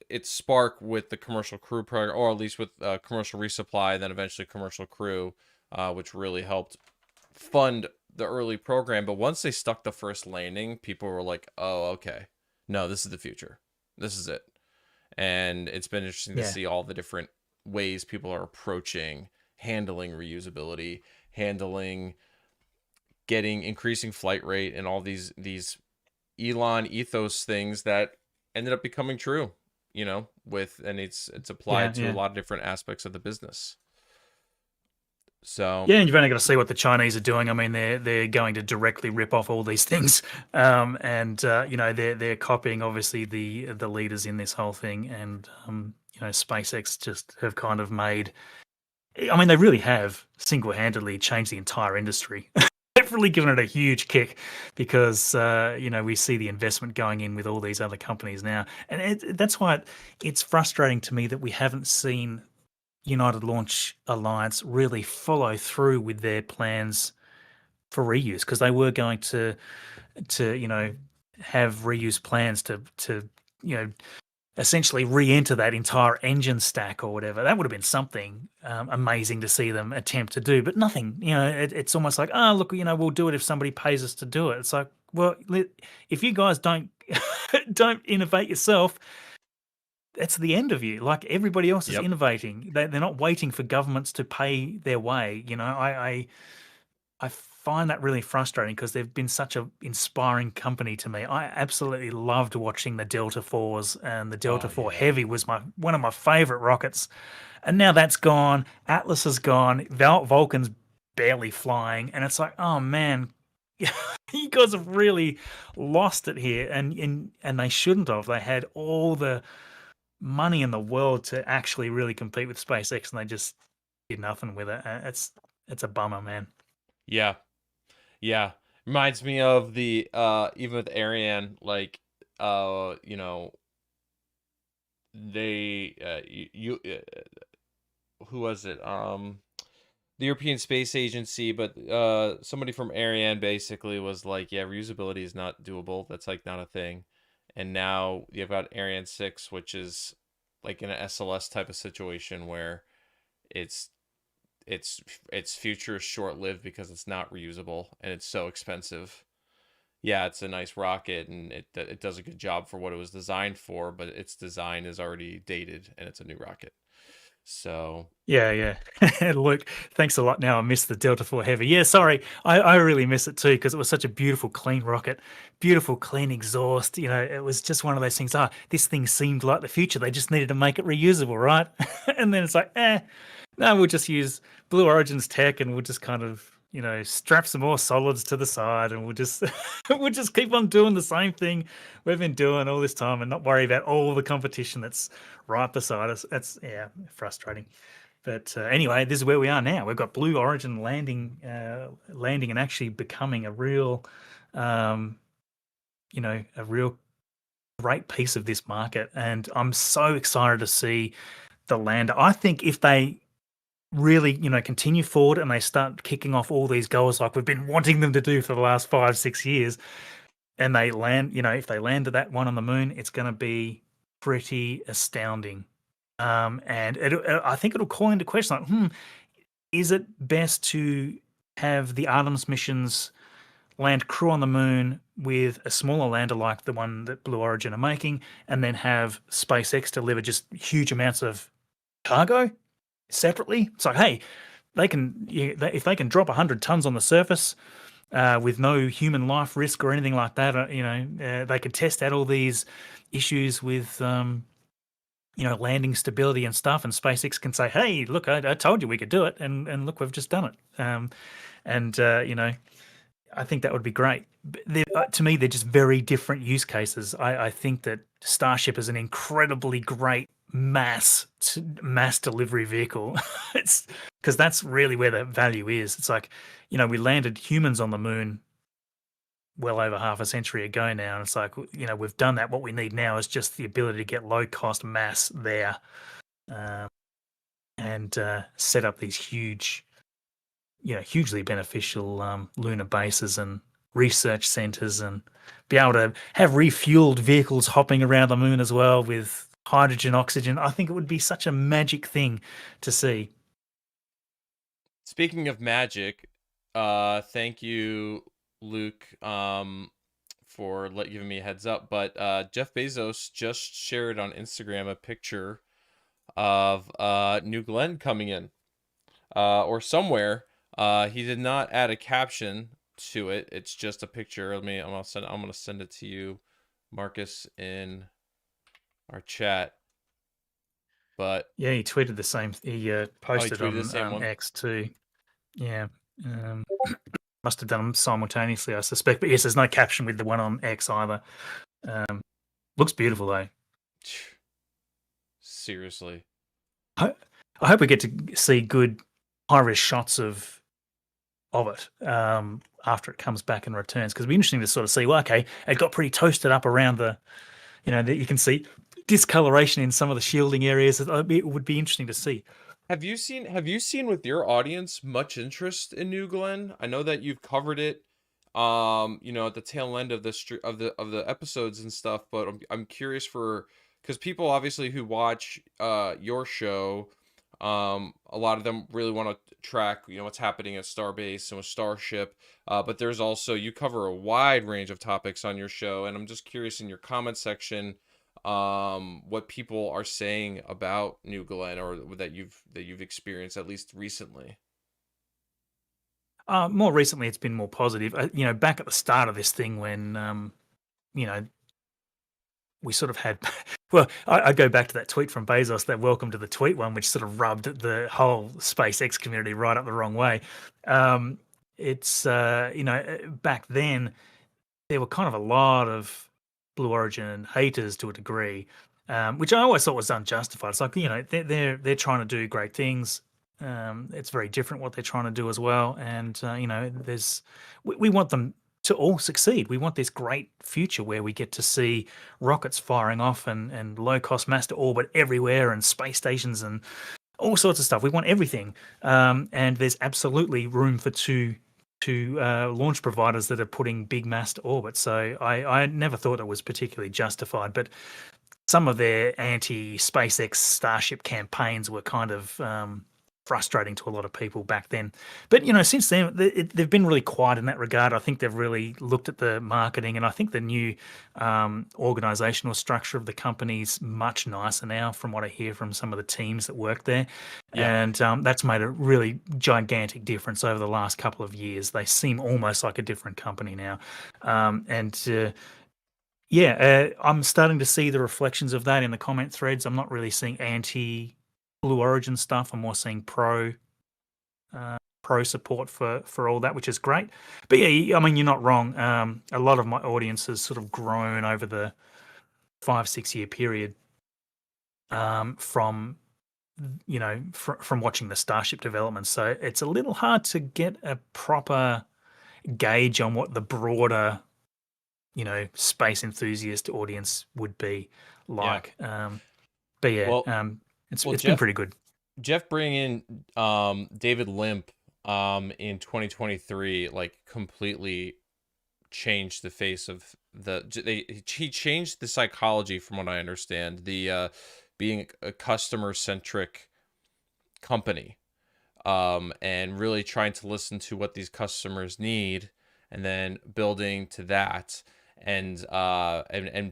its spark with the commercial crew program, or at least with commercial resupply, and then eventually commercial crew, which really helped fund the early program. But once they stuck the first landing, people were like, oh, okay, no, this is the future, this is it. And it's been interesting to Yeah. see all the different ways people are approaching handling reusability, handling getting increasing flight rate, and all these Elon ethos things that ended up becoming true, with, and it's Yeah. applied to a Yeah. lot of different aspects of the business. So Yeah, and you've only got to see what the Chinese are doing. I mean, they're going to directly rip off all these things, and they're copying obviously the leaders in this whole thing, and SpaceX just have kind of made. I mean, they really have single-handedly changed the entire industry. They've really given it a huge kick because we see the investment going in with all these other companies now, and that's why it's frustrating to me that we haven't seen United Launch Alliance really follow through with their plans for reuse, because they were going to have reuse plans to you know essentially re-enter that entire engine stack or whatever. That would have been something amazing to see them attempt to do, but nothing. It's almost like, oh, look, we'll do it if somebody pays us to do it. It's like, well, if you guys don't don't innovate yourself, that's the end of you. Like, everybody else is yep. innovating. They're not waiting for governments to pay their way. I find that really frustrating because they've been such an inspiring company to me. I absolutely loved watching the Delta Fours, and the Delta Oh Four yeah. Heavy was one of my favorite rockets. And now that's gone. Atlas is gone. Vulcan's barely flying, and it's like, oh man, you guys have really lost it here, and they shouldn't have. They had all the money in the world to actually really compete with SpaceX, and they just did nothing with it. It's a bummer, man. Yeah. Yeah. Reminds me of the even with Ariane, like they who was it? The European Space Agency, but somebody from Ariane basically was like, yeah, reusability is not doable. That's like not a thing. And now you've got Ariane 6, which is like in an SLS type of situation where it's its future is short-lived because it's not reusable and it's so expensive. Yeah, it's a nice rocket and it does a good job for what it was designed for, but its design is already dated and it's a new rocket. So Yeah, yeah. Look, thanks a lot. Now I miss the Delta Four Heavy. Yeah, sorry, I really miss it too because it was such a beautiful, clean rocket, beautiful, clean exhaust. It was just one of those things. This thing seemed like the future. They just needed to make it reusable, right? And then it's like, no, we'll just use Blue Origin's tech, and we'll just kind of, strap some more solids to the side, and we'll just we'll just keep on doing the same thing we've been doing all this time, and not worry about all the competition that's right beside us. That's, yeah, frustrating. But anyway, this is where we are now. We've got Blue Origin landing and actually becoming a real, a real great piece of this market. And I'm so excited to see the lander. I think if they really, continue forward and they start kicking off all these goals like we've been wanting them to do for the last 5-6 years, and they land, if they landed that one on the moon, it's going to be pretty astounding. And I think it'll call into question like, is it best to have the Artemis missions land crew on the moon with a smaller lander like the one that Blue Origin are making, and then have SpaceX deliver just huge amounts of cargo separately? It's like, hey, if they can drop 100 tons on the surface with no human life risk or anything like that, they could test out all these issues with landing stability and stuff, and SpaceX can say, hey, look, I told you we could do it, and look, we've just done it. I think that would be great. To me, they're just very different use cases. I think that Starship is an incredibly great mass delivery vehicle. It's because that's really where the value is. It's like, we landed humans on the moon well over half a century ago now, and it's like, we've done that. What we need now is just the ability to get low cost mass there, and set up these huge, hugely beneficial lunar bases and research centers, and be able to have refueled vehicles hopping around the moon as well with hydrogen, oxygen. I think it would be such a magic thing to see. Speaking of magic, thank you, Luke, for giving me a heads up. But Jeff Bezos just shared on Instagram a picture of New Glenn coming in, or somewhere. He did not add a caption to it. It's just a picture. I'm gonna send it to you, Marcus, in our chat. But yeah, he tweeted the same. He posted tweeted the same on one. X too. Yeah, must have done them simultaneously, I suspect. But yes, there's no caption with the one on X either. Looks beautiful though. Seriously, I hope we get to see good high-risk shots of it after it comes back and returns, because it'd be interesting to sort of see, well, okay, it got pretty toasted up around the, that you can see discoloration in some of the shielding areas. It would be interesting to see. have you seen with your audience much interest in New Glenn? I know that you've covered it, at the tail end of the episodes and stuff, but I'm curious because people obviously who watch your show, a lot of them really want to track what's happening at Starbase and with Starship, but there's also, you cover a wide range of topics on your show, and I'm just curious in your comment section what people are saying about New Glenn, or that you've experienced at least recently. More recently, it's been more positive. Back at the start of this thing when we sort of had, well, I go back to that tweet from Bezos, that welcome to the tweet one, which sort of rubbed the whole SpaceX community right up the wrong way. It's back then there were kind of a lot of Blue Origin haters to a degree, which I always thought was unjustified. It's like, they're trying to do great things. It's very different what they're trying to do as well, and we want them to all succeed. We want this great future where we get to see rockets firing off and low cost mass to orbit everywhere, and space stations and all sorts of stuff. We want everything, and there's absolutely room for two launch providers that are putting big mass to orbit. So I never thought it was particularly justified, but some of their anti-SpaceX Starship campaigns were kind of frustrating to a lot of people back then. But since then they've been really quiet in that regard. I think they've really looked at the marketing, and I think the new organizational structure of the company's much nicer now, from what I hear from some of the teams that work there. Yeah. And that's made a really gigantic difference over the last couple of years. They seem almost like a different company now. I'm starting to see the reflections of that in the comment threads. I'm not really seeing anti Blue Origin stuff. I'm more seeing pro support for all that, which is great. But yeah, I mean, you're not wrong. A lot of my audience has sort of grown over the 5-6 year period, from watching the Starship development. So it's a little hard to get a proper gauge on what the broader space enthusiast audience would be like. Yeah. But yeah, Well, it's Jeff, been pretty good. Jeff bringing David Limp in 2023 like completely changed the face of he changed the psychology from what I understand, the being a customer centric company, and really trying to listen to what these customers need and then building to that, and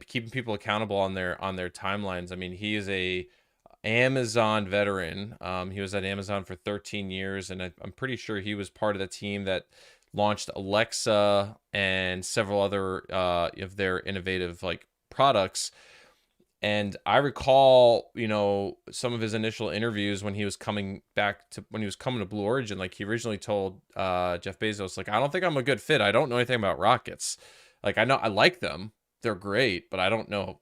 keeping people accountable on their timelines. I mean, he is a Amazon veteran. He was at Amazon for 13 years, and I'm pretty sure he was part of the team that launched Alexa and several other of their innovative like products. And I recall, some of his initial interviews when he was coming to Blue Origin. Like, he originally told Jeff Bezos, like, I don't think I'm a good fit. I don't know anything about rockets. Like, I know I like them, they're great, but I don't know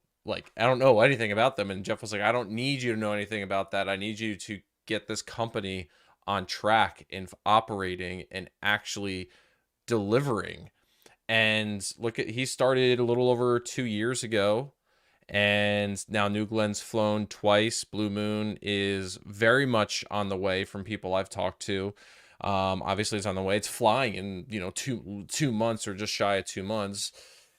anything about them. And Jeff was like, I don't need you to know anything about that. I need you to get this company on track and operating and actually delivering. And he started a little over 2 years ago, and now New Glen's flown twice. Blue Moon is very much on the way from people I've talked to. Obviously, it's on the way. It's flying in 2 months, or just shy of 2 months,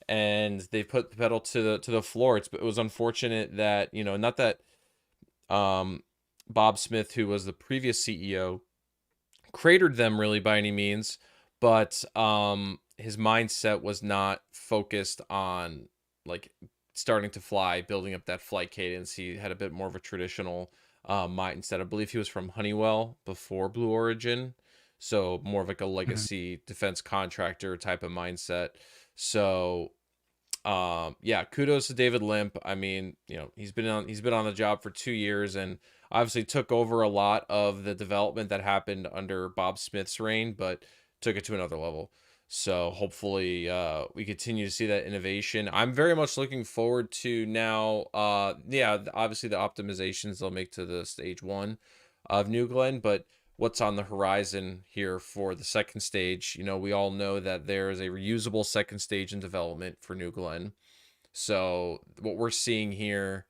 and they put the pedal to the floor. It was unfortunate that, not that Bob Smith, who was the previous CEO, cratered them really by any means, but his mindset was not focused on like starting to fly, building up that flight cadence. He had a bit more of a traditional mindset. I believe he was from Honeywell before Blue Origin, so more of like a Mhm. legacy defense contractor type of mindset. So yeah, kudos to David Limp. I mean, he's been on the job for 2 years, and obviously took over a lot of the development that happened under Bob Smith's reign, but took it to another level. So hopefully we continue to see that innovation. I'm very much looking forward to now, yeah, obviously the optimizations they'll make to the stage one of New Glenn, but what's on the horizon here for the second stage. We all know that there is a reusable second stage in development for New Glenn. So what we're seeing here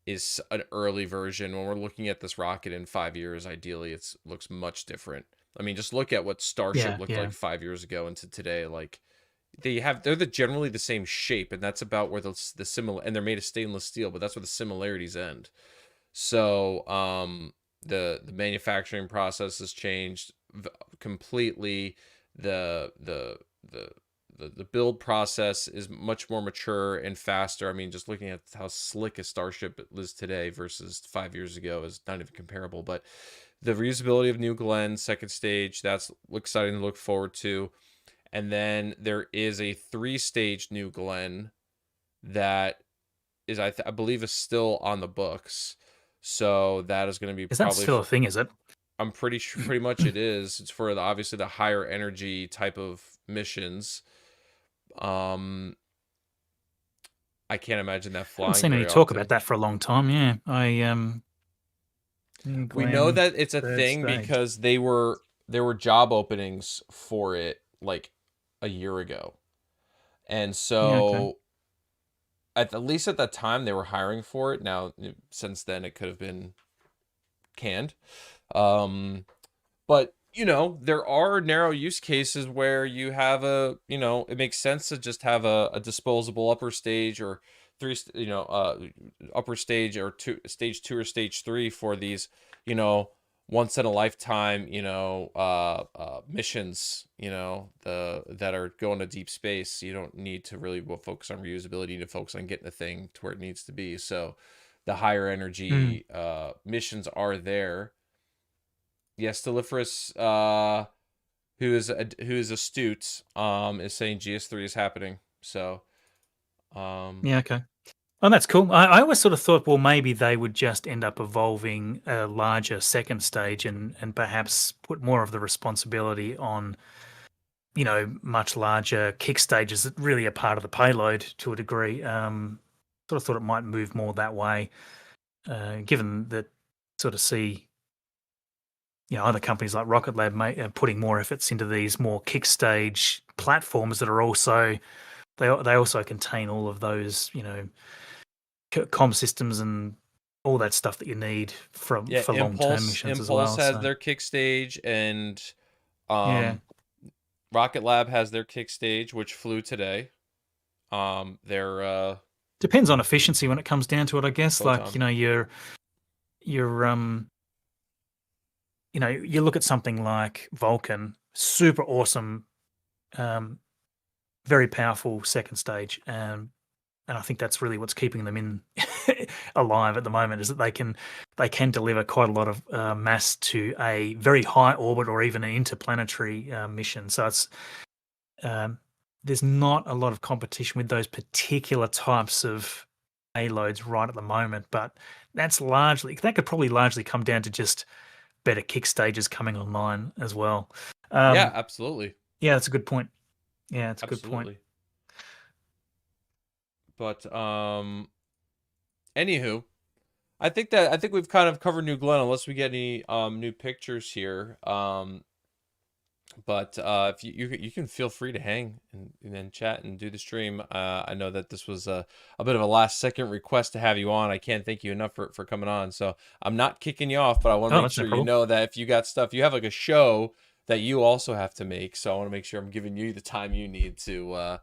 is an early version. When we're looking at this rocket in 5 years, ideally it looks much different. I mean, just look at what Starship Yeah, looked yeah. like 5 years ago into today. Like, they're generally the same shape, and that's about where the similar, and they're made of stainless steel, but that's where the similarities end. So the manufacturing process has changed completely. The the build process is much more mature and faster. I mean, just looking at how slick a Starship is today versus 5 years ago is not even comparable. But the reusability of New Glenn second stage, that's exciting to look forward to. And then there is a 3-stage New Glenn that is, I believe, is still on the books. So that is going to be Is that probably still a for, thing? Is it? I'm pretty much it is. It's for obviously the higher energy type of missions. Um, I can't imagine that Haven't flying seen any very talk about often. that for a long time. Yeah, We know Glenn that it's a third thing stage. because there were job openings for it like a year ago. And Yeah, okay. so at least at that time they were hiring for it. Now since then it could have been canned. Um But, there are narrow use cases where you have it makes sense to just have a disposable upper stage, or upper stage, or stage two or stage three for these, you know, once in a lifetime, missions, that are going to deep space. You don't need to really focus on reusability. You need to focus on getting the thing to where it needs to be. So the higher Mm. energy missions are there. Yes, Steliferous, who is astute, is saying GS3 is happening. So, um, Yeah, okay. Oh, that's cool. I always sort of thought, well, maybe they would just end up evolving a larger second stage and perhaps put more of the responsibility on, much larger kick stages that really are part of the payload to a degree. Sort of thought it might move more that way, given that sort of see, other companies like Rocket Lab putting more efforts into these more kick stage platforms that are also they also contain all of those, comm systems and all that stuff that you need for Yeah, long-term Impulse missions as Impulse well. has So their kick stage, and yeah, um, Rocket Lab has their kick stage, which flew today. Their depends on efficiency when it comes down to it, I guess. Like, Photon. you're you look at something like Vulcan, super awesome, um, very powerful second stage, and I think that's really what's keeping them in alive at the moment, is that they can deliver quite a lot of mass to a very high orbit or even an interplanetary mission. So it's um, there's not a lot of competition with those particular types of payloads right at the moment, but that could probably largely come down to just better kick stages coming online as well. Yeah, Um, absolutely. yeah, that's a good point. Yeah, that's a good point. Absolutely. But anywho, I think we've kind of covered New Glenn, unless we get any new pictures here. But if you can feel free to hang and then chat and do the stream. I know that this was a bit of a last second request to have you on. I can't thank you enough for coming on. So I'm not kicking you off, but I want to Oh, make that's no sure you problem. know that if you got stuff, you have like a show that you also have to make. So I want to make sure I'm giving you the time you need to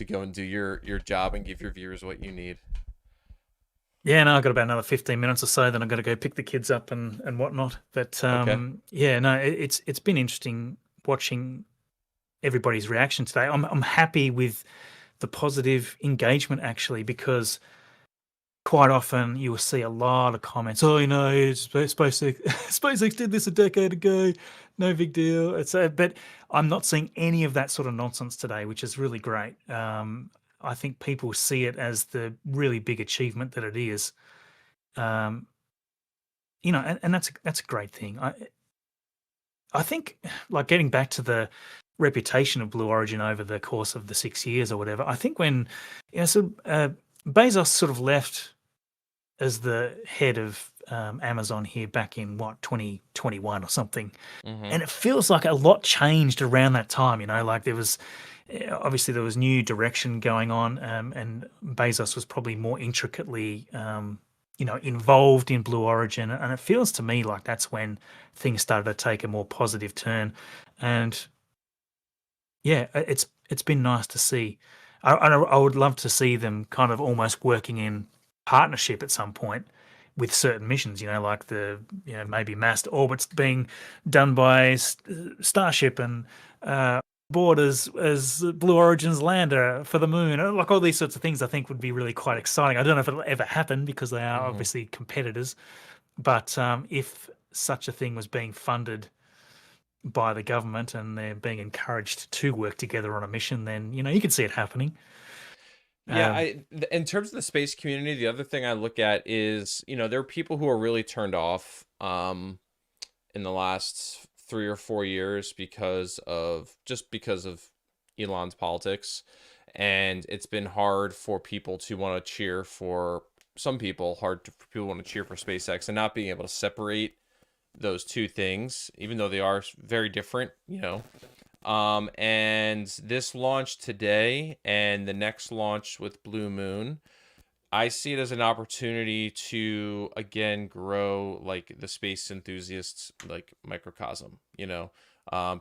go and do your job and give your viewers what you need. Yeah, no, I've got about another 15 minutes or so. Then I've got to go pick the kids up and whatnot. But Okay. yeah, no, it's been interesting watching everybody's reaction today. I'm happy with the positive engagement actually, because quite often you will see a lot of comments. Oh, SpaceX, SpaceX did this a decade ago. No big deal. But I'm not seeing any of that sort of nonsense today, which is really great. I think people see it as the really big achievement that it is. Um, and that's a great thing. I think, like, getting back to the reputation of Blue Origin over the course of the 6 years or whatever. I think when Bezos sort of left as the head of Amazon here back in 2021 or something, Mm-hmm. and it feels like a lot changed around that time. Like obviously there was new direction going on, and Bezos was probably more intricately involved in Blue Origin, and it feels to me like that's when things started to take a more positive turn. And yeah, it's been nice to see. I would love to see them kind of almost working in partnership at some point with certain missions. Like maybe massed orbits being done by Starship and board as Blue Origin's lander for the moon. Like all these sorts of things, I think would be really quite exciting. I don't know if it'll ever happen because they are Mm-hmm. obviously competitors, but if such a thing was being funded by the government and they're being encouraged to work together on a mission, then you can see it happening. Yeah, Um, in terms of the space community, the other thing I look at is, there are people who are really turned off in the last 3 or 4 years because of Elon's politics. And it's been hard for people to want to cheer for some people, for people want to cheer for SpaceX, and not being able to separate those two things, even though they are very different. And this launch today and the next launch with Blue Moon, I see it as an opportunity to again grow like the space enthusiasts like microcosm.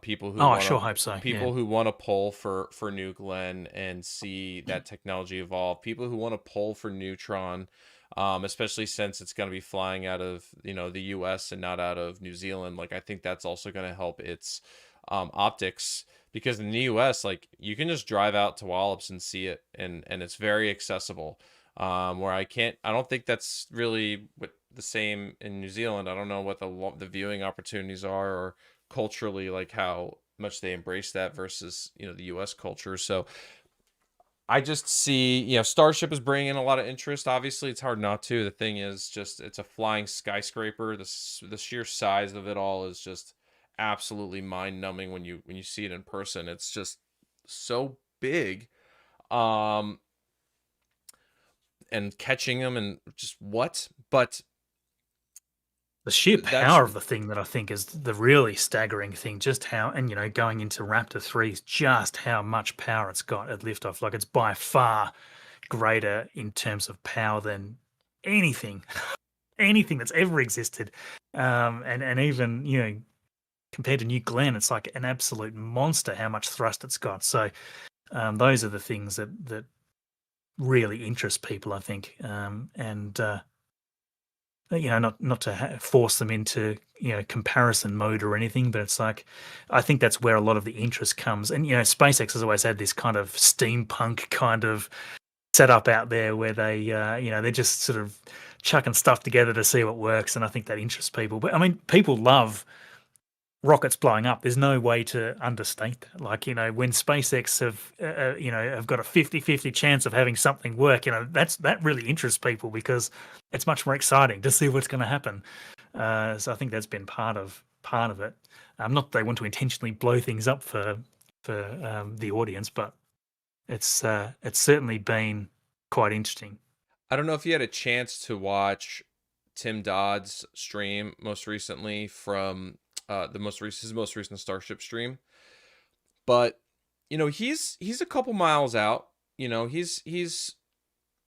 People who oh, I want sure to hope so. Yeah. people who want to pull for New Glenn and see that technology evolve. People who want to pull for Neutron, especially since it's going to be flying out of the U.S. and not out of New Zealand. Like I think that's also going to help its optics, because in the U.S. like you can just drive out to Wallops and see it, and it's very accessible. Where I don't think that's really the same in New Zealand. I don't know what the viewing opportunities are, or culturally like how much they embrace that versus the U.S. culture. So I just see Starship is bringing in a lot of interest. Obviously, it's hard not to. The thing is, just it's a flying skyscraper. The sheer size of it all is just absolutely mind numbing when you see it in person. It's just so big. Um, and catching them and just what? But The sheer that's power of the thing that I think is the really staggering thing, just how, and going into Raptor 3s, just how much power it's got at liftoff. Like it's by far greater in terms of power than anything. anything that's ever existed. And even, you know, compared to New Glenn, it's like an absolute monster how much thrust it's got. So those are the things that really interest people, I think. And you know, not to force them into, you know, comparison mode or anything, but it's like I think that's where a lot of the interest comes. And you know, SpaceX has always had this kind of steampunk kind of setup out there where they, you know, they're just sort of chucking stuff together to see what works, and I think that interests people. But I mean, people love rockets blowing up. There's no way to understate that. Like, you know, when SpaceX have, you know, have got a 50-50 chance of having something work, you know, that really interests people because it's much more exciting to see what's going to happen. So I think that's been part of it. Not that they want to intentionally blow things up for the audience, but it's certainly been quite interesting. I don't know if you had a chance to watch Tim Dodd's stream most recently from his most recent Starship stream, but you know he's a couple miles out. You know he's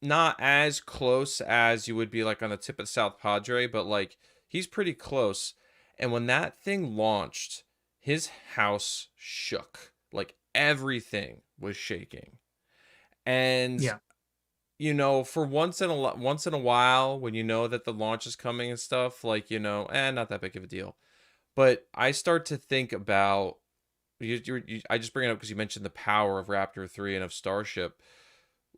not as close as you would be like on the tip of South Padre, but like he's pretty close. And when that thing launched, his house shook. Like everything was shaking. And Yeah. you know, for once in a while, when you know that the launch is coming and stuff, like you know, not that big of a deal. But I start to think about I just bring it up because you mentioned the power of Raptor 3 and of Starship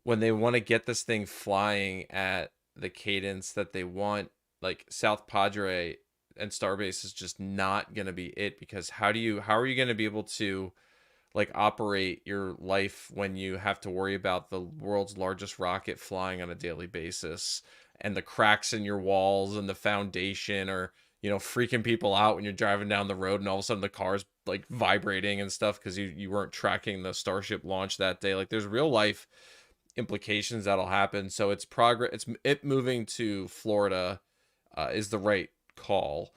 when they want to get this thing flying at the cadence that they want. Like South Padre and Starbase is just not going to be it, because how are you going to be able to like operate your life when you have to worry about the world's largest rocket flying on a daily basis, and the cracks in your walls and the foundation are, you know, freaking people out when you're driving down the road and all of a sudden the car's like vibrating and stuff because you weren't tracking the Starship launch that day. Like there's real life implications that'll happen. So it's progress. It moving to Florida is the right call.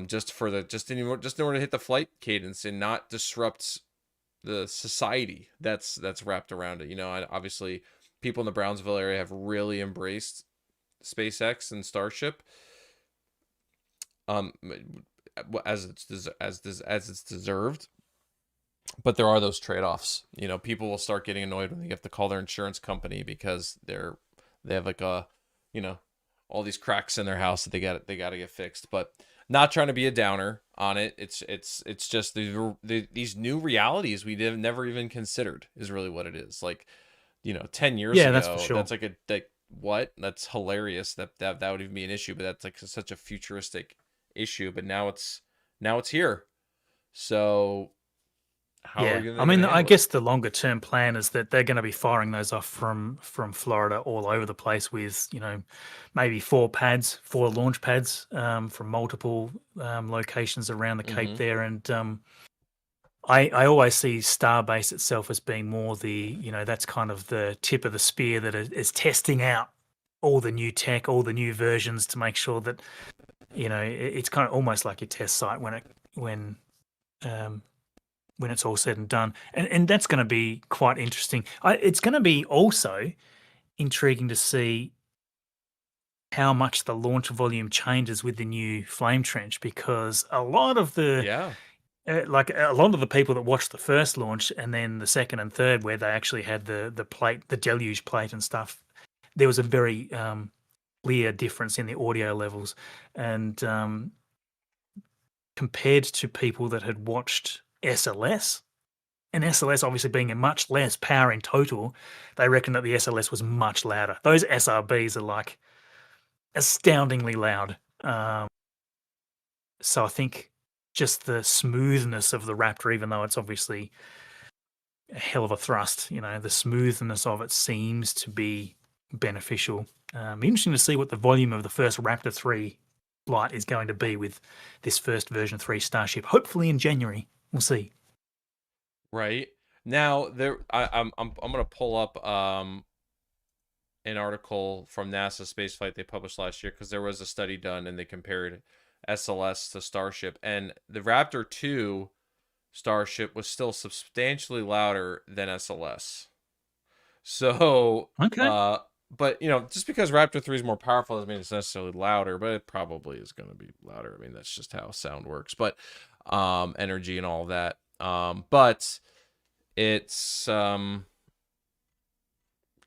Just in order to hit the flight cadence and not disrupt the society that's wrapped around it. You know, obviously people in the Brownsville area have really embraced SpaceX and Starship, um, as it's deserved. But there are those trade-offs. You know, people will start getting annoyed when they have to call their insurance company because they have like a, you know, all these cracks in their house that they got to get fixed. But not trying to be a downer on it. It's just these new realities we have never even considered is really what it is. Like, you know, 10 years Yeah, that's for ago, sure. that's like what? That's hilarious that would even be an issue, but that's like such a futuristic issue. But now it's here. So how are Yeah, they I going mean, to I handle it? guess the longer term plan is that they're going to be firing those off from Florida all over the place with, you know, maybe four launch pads from multiple locations around the Cape Mm-hmm. there. And I always see Starbase itself as being more the, you know, that's kind of the tip of the spear that is testing out all the new tech, all the new versions to make sure that, you know, it's kind of almost like a test site when um, when it's all said and done. And that's going to be quite interesting. It's going to be also intriguing to see how much the launch volume changes with the new flame trench, because a lot of the Yeah. like a lot of the people that watched the first launch and then the second and third, where they actually had the plate, the deluge plate and stuff, there was a very clear difference in the audio levels, and compared to people that had watched SLS. And SLS obviously being a much less power in total, they reckon that the SLS was much louder. Those SRBs are like astoundingly loud. So I think just the smoothness of the Raptor, even though it's obviously a hell of a thrust, you know, the smoothness of it seems to be beneficial. Interesting to see what the volume of the first Raptor 3 flight is going to be with this first version 3 Starship. Hopefully in January. We'll see. Right. Now I'm gonna pull up an article from NASA spaceflight they published last year, because there was a study done and they compared SLS to Starship, and the Raptor 2 Starship was still substantially louder than SLS. So Okay. but you know, just because Raptor 3 is more powerful doesn't mean it's necessarily louder, but it probably is going to be louder. I mean, that's just how sound works. But energy and all that. But it's it's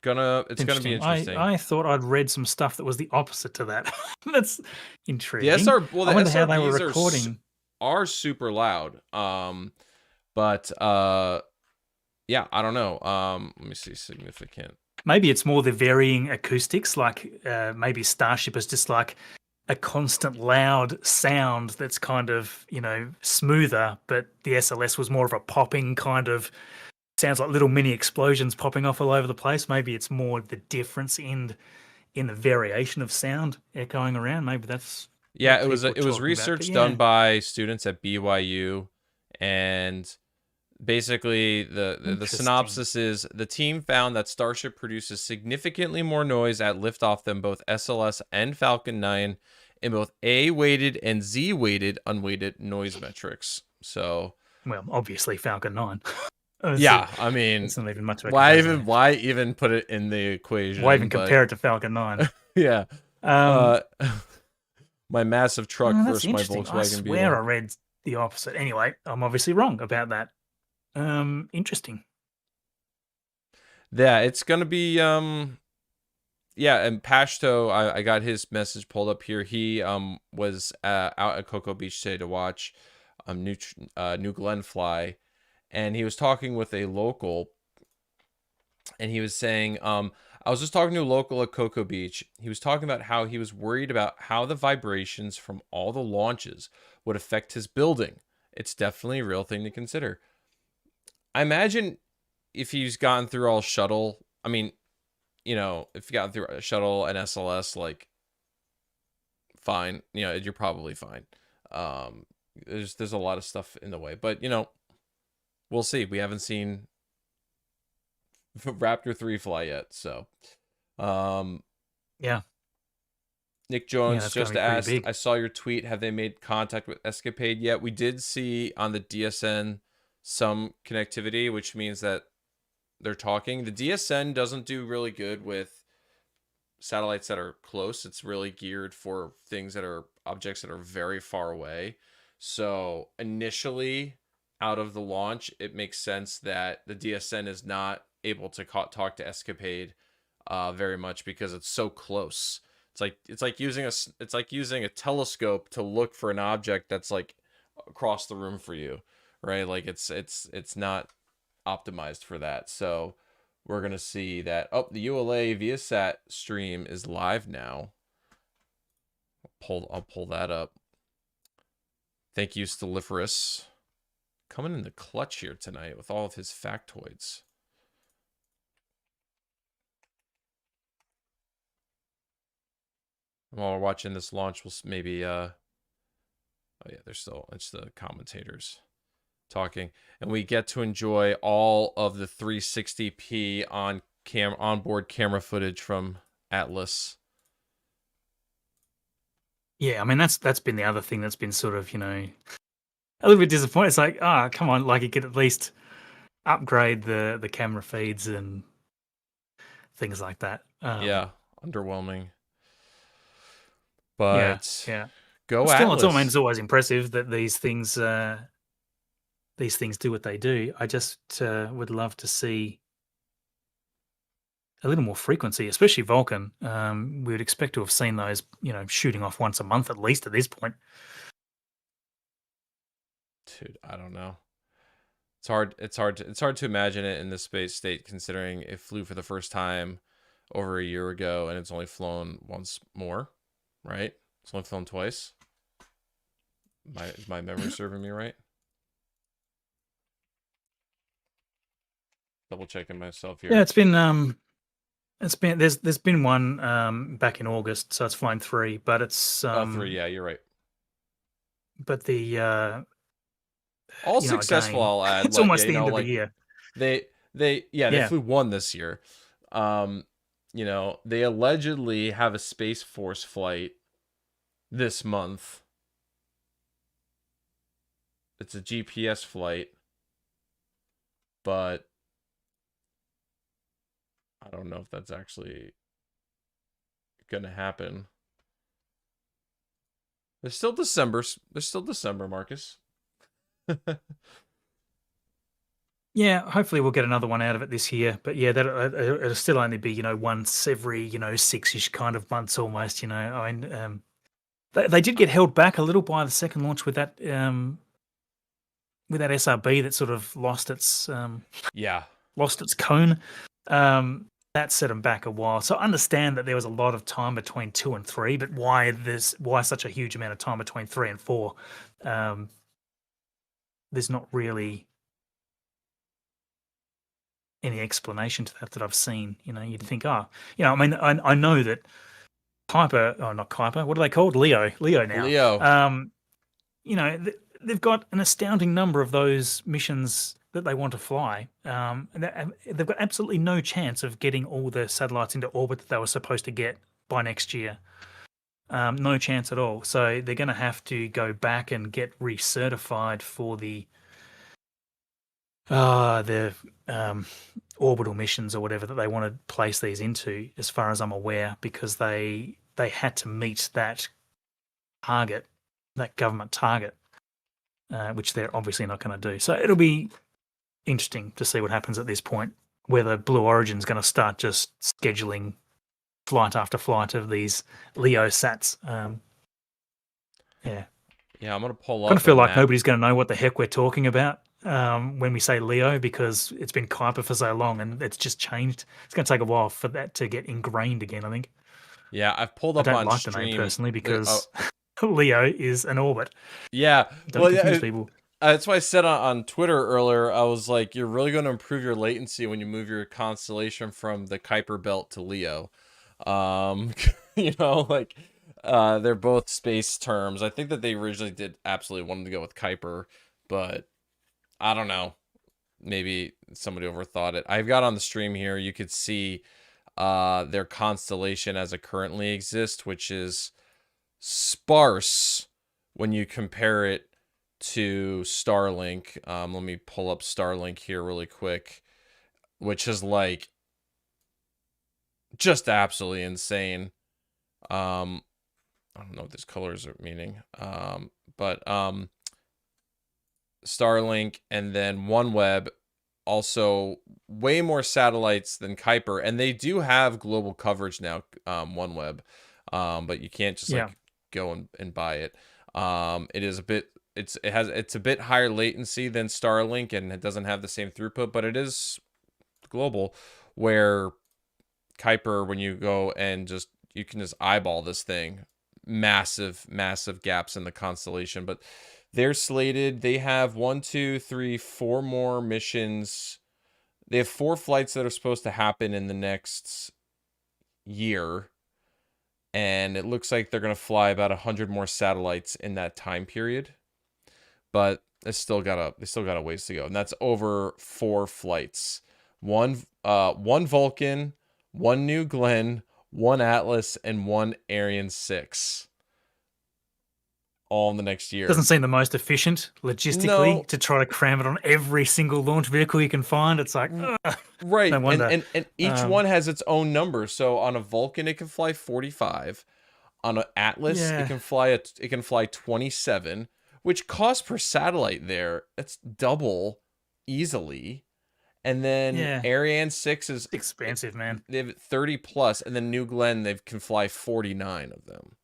gonna be Interesting. interesting. I thought I'd read some stuff that was the opposite to that. That's The intriguing. SR well, I the wonder how they were SRBs recording. are super loud. But yeah, I don't know. Let me see. Significant. Maybe it's more the varying acoustics. Like maybe Starship is just like a constant loud sound that's kind of, you know, smoother, but the SLS was more of a popping kind of, sounds like little mini explosions popping off all over the place. Maybe it's more the difference in the variation of sound echoing around. Maybe that's Yeah, what people are it was talking about. But research done yeah, by students at BYU, and basically the interesting. synopsis is the team found that Starship produces significantly more noise at liftoff than both SLS and Falcon 9 in both A-weighted and Z-weighted unweighted noise metrics. So Well, obviously Falcon 9. yeah, I mean, It's not even much of a comparison there. why even put it in the Why even equation? But compare it to Falcon 9? yeah, Um, uh, my massive truck that's versus my interesting. I Volkswagen swear I Beetle. read the opposite. Anyway, I'm obviously wrong about that. Interesting. Yeah, it's gonna be yeah, and Pashto, I got his message pulled up here. He was out at Cocoa Beach today to watch New Glenn fly, and he was talking with a local, and he was saying I was just talking to a local at Cocoa Beach. He was talking about how he was worried about how the vibrations from all the launches would affect his building. It's definitely a real thing to consider. I imagine if he's gotten through all shuttle, I mean, you know, if you got through a shuttle and SLS, like, fine, you know, you're probably fine. Um, there's a lot of stuff in the way, but you know, we'll see. We haven't seen Raptor 3 fly yet, so um, Yeah. Nick Yeah, Jones that's going to just be pretty asked, big. I saw your tweet. Have they made contact with Escapade yet? We did see on the DSN some connectivity, which means that they're talking. The DSN doesn't do really good with satellites that are close. It's really geared for things that are objects that are very far away. So initially, out of the launch, it makes sense that the DSN is not able to talk to Escapade very much because it's so close. It's like using a telescope to look for an object that's like across the room for you, right? Like it's not optimized for that. So we're gonna see that. Oh, the ULA Viasat stream is live now. I'll pull that up. Thank you, Steliferous. Coming in the clutch here tonight with all of his factoids. While we're watching this launch, we'll maybe oh yeah, it's the commentators talking, and we get to enjoy all of the 360p onboard camera footage from Atlas. Yeah, I mean that's been the other thing that's been sort of, you know, a little bit disappointing. It's like, come on, like you could at least upgrade the camera feeds and things like that. Yeah, underwhelming. Yeah, But yeah. go Still, it's, I mean, Atlas. it's always impressive that these things do what they do. I just would love to see a little more frequency, especially Vulcan. We would expect to have seen those, you know, shooting off once a month at least at this point. Dude, I don't know. It's hard to imagine it in this space state, considering it flew for the first time over a year ago and it's only flown once more, right? It's only flown twice. Is my memory serving me right? Double checking myself Yeah, here. it's been there's been one back in August, so it's flown 3, but it's Oh, three. Yeah, you're right. but the All you know, successful, again, I'll add. it's Like, yeah, almost you the know, end of the like year. they Yeah. flew one this year. Um, you know, they allegedly have a Space Force flight this month. It's a GPS flight, but I don't know if that's actually. gonna happen. There's still December. There's still December, Marcus. Yeah, hopefully we'll get another one out of it this year. But yeah, that it'll still only be once every six-ish kind of months almost. I mean, they did get held back a little by the second launch with that SRB that sort of Yeah. lost its cone. That set them back a while. So I understand that there was a lot of time between 2 and 3, but why such a huge amount of time between 3 and 4? There's not really any explanation to that I've seen. You'd think, I mean, I know that Kuiper, not Kuiper, what are they called? Leo now. Leo. They've got an astounding number of those missions that they want to fly. And they've got absolutely no chance of getting all the satellites into orbit that they were supposed to get by next year. No chance at all. So they're going to have to go back and get recertified for the orbital missions or whatever that they want to place these into, as far as I'm aware, because they had to meet that target, that government target, which they're obviously not going to do. So it'll be interesting to see what happens at this point, whether Blue Origin's going to start just scheduling flight after flight of these Leo sats. Yeah. Yeah, I'm gonna pull I up kind of feel a like map. nobody's going to know what the heck we're talking about when we say Leo, because it's been Kuiper for so long and it's just changed. It's going to take a while for that to get ingrained again, I think. Yeah, I've pulled I up don't on like the name stream. personally Oh, because Leo is an orbit. yeah. Don't Well, confuse yeah. people. That's why I said on Twitter earlier, I was like, you're really going to improve your latency when you move your constellation from the Kuiper belt to Leo. Um, like they're both space terms. I think that they originally did absolutely wanted to go with Kuiper, but I don't know. Maybe somebody overthought it. I've got on the stream here, you could see their constellation as it currently exists, which is sparse when you compare it to Starlink. Let me pull up Starlink here really quick, which is like just absolutely insane. I don't know what these colors are meaning. But Starlink and then OneWeb, also way more satellites than Kuiper, and they do have global coverage now. OneWeb, but you can't just like go and buy it. It is a bit. It's a bit higher latency than Starlink, and it doesn't have the same throughput, but it is global. Where Kuiper, when you go and you can just eyeball this thing, massive gaps in the constellation. But they're slated. They have 1, 2, 3, 4 more missions. They have 4 flights that are supposed to happen in the next year, and it looks like they're going to fly about 100 more satellites in that time period. But they still got a ways to go, and that's over 4 flights. One Vulcan, 1 New Glenn, 1 Atlas, and 1 Ariane 6. All in the next year. Doesn't seem the most efficient logistically to try to cram it on every single launch vehicle you can find. It's like, right. No wonder. And each one has its own number. So on a Vulcan, it can fly 45. On an Atlas, it can fly 27, which cost per satellite there, that's double easily. And then Ariane 6 is expensive, man. They have 30 plus, and then New Glenn, they can fly 49 of them.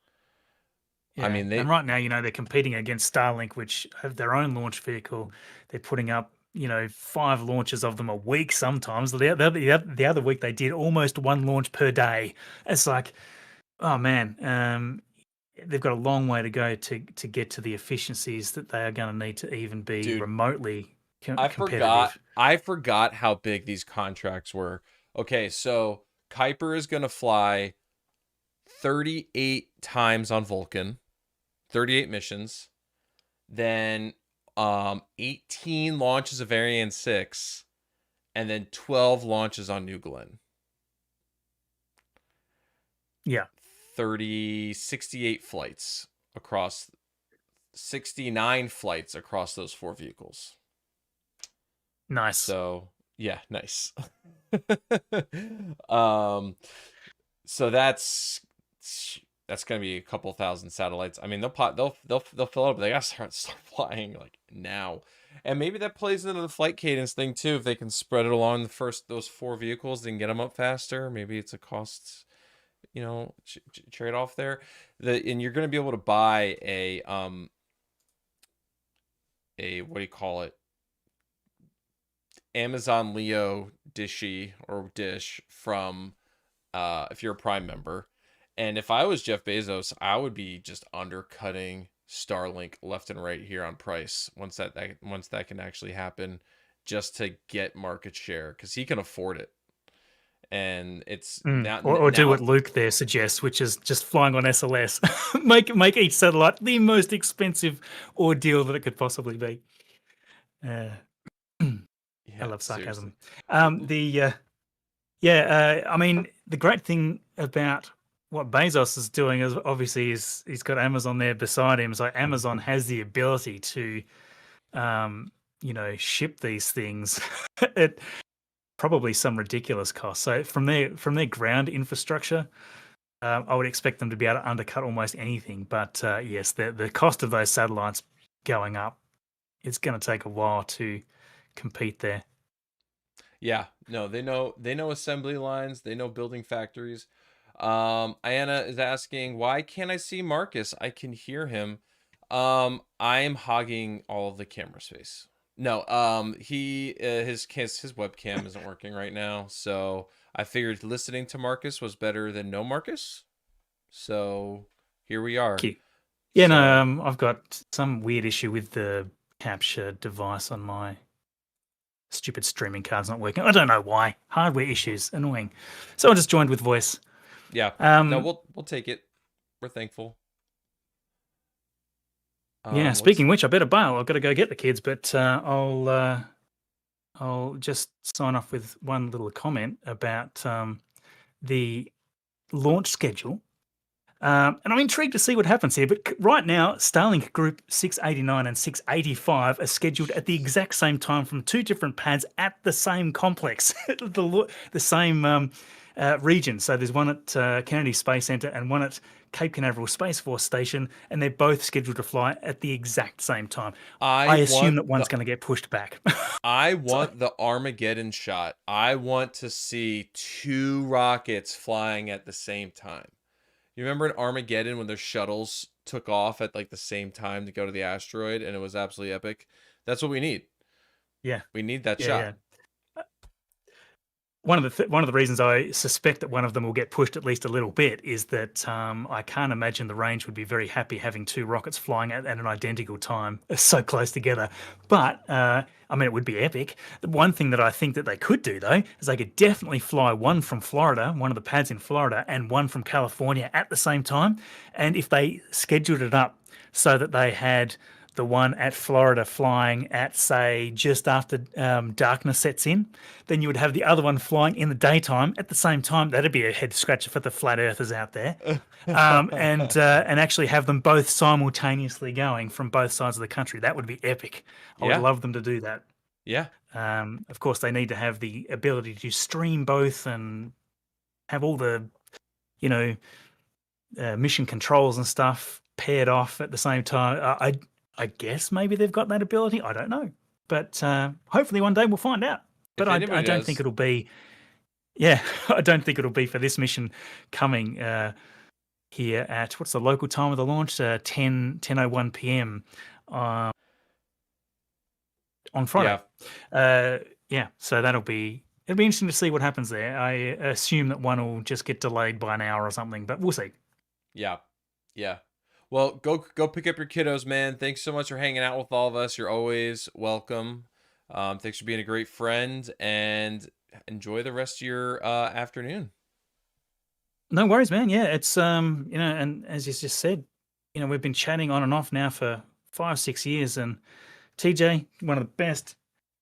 Yeah. I mean, and right now, they're competing against Starlink, which have their own launch vehicle. They're putting up, 5 launches of them a week sometimes. The other week they did almost 1 launch per day. It's like, oh man, they've got a long way to go to get to the efficiencies that they are going to need to even be remotely competitive. I forgot how big these contracts were. Okay, so Kuiper is going to fly 38 times on Vulcan. 38 missions, then 18 launches of Ariane 6, and then 12 launches on New Glenn. Yeah. 68 flights across 69 flights across those 4 vehicles. Nice. So, yeah, nice. So that's that's gonna be a couple thousand satellites. I mean, they'll fill it up. They gotta start flying like now, and maybe that plays into the flight cadence thing too. If they can spread it along those 4 vehicles, they can get them up faster. Maybe it's a cost, trade off there. And you're gonna be able to buy a what do you call it? Amazon Leo dish from if you're a Prime member. And if I was Jeff Bezos, I would be just undercutting Starlink left and right here on price once that can actually happen, just to get market share, because he can afford it. And it's or do what Luke there suggests, which is just flying on SLS. make each satellite the most expensive ordeal that it could possibly be. I love sarcasm. I mean, the great thing about what Bezos is doing is obviously he's got Amazon there beside him. So Amazon has the ability to, ship these things at probably some ridiculous cost. So from their ground infrastructure, I would expect them to be able to undercut almost anything. But yes, the cost of those satellites going up, it's going to take a while to compete there. Yeah, no, they know assembly lines, they know building factories. Ayana is asking, why can't I see Marcus? I can hear him. I'm hogging all of the camera space. No, his webcam isn't working right now, so I figured listening to Marcus was better than no Marcus. So here we are. Cute. Yeah, no, I've got some weird issue with the capture device on my stupid streaming card's not working. I don't know why. Hardware issues, annoying. So I just joined with voice. Yeah. No, we'll take it. We're thankful. Yeah. Speaking of which, I better bail. I've got to go get the kids, but I'll just sign off with one little comment about the launch schedule. And I'm intrigued to see what happens here. But right now, Starlink Group 689 and 685 are scheduled at the exact same time from 2 different pads at the same complex, the same region. So there's one at Kennedy Space Center and one at Cape Canaveral Space Force Station, and they're both scheduled to fly at the exact same time. I assume that one's going to get pushed back. I want the Armageddon shot. I want to see 2 rockets flying at the same time. You remember in Armageddon when their shuttles took off at like the same time to go to the asteroid, and it was absolutely epic? That's what we need. Yeah. We need that shot. Yeah. One of the reasons I suspect that one of them will get pushed at least a little bit is that I can't imagine the range would be very happy having 2 rockets flying at an identical time, so close together. But it would be epic. The one thing that I think that they could do, though, is they could definitely fly one from Florida, one of the pads in Florida, and one from California at the same time. And if they scheduled it up so that they had the one at Florida flying at, say, just after darkness sets in, then you would have the other one flying in the daytime at the same time. That'd be a head scratcher for the flat earthers out there. And actually have them both simultaneously going from both sides of the country. That would be epic. I would love them to do that. Yeah. Of course, they need to have the ability to stream both and have all the, mission controls and stuff paired off at the same time. I guess maybe they've got that ability. I don't know. But hopefully one day we'll find out. But I don't think it'll be... Yeah, I don't think it'll be for this mission coming here at... What's the local time of the launch? 10:01 p.m. On Friday. Yeah. So it'll be interesting to see what happens there. I assume that one will just get delayed by an hour or something, but we'll see. Yeah. Well, go pick up your kiddos, man. Thanks so much for hanging out with all of us. You're always welcome. Thanks for being a great friend, and enjoy the rest of your afternoon. No worries, man. Yeah, it's and as you just said, we've been chatting on and off now for 5-6 years, and TJ, one of the best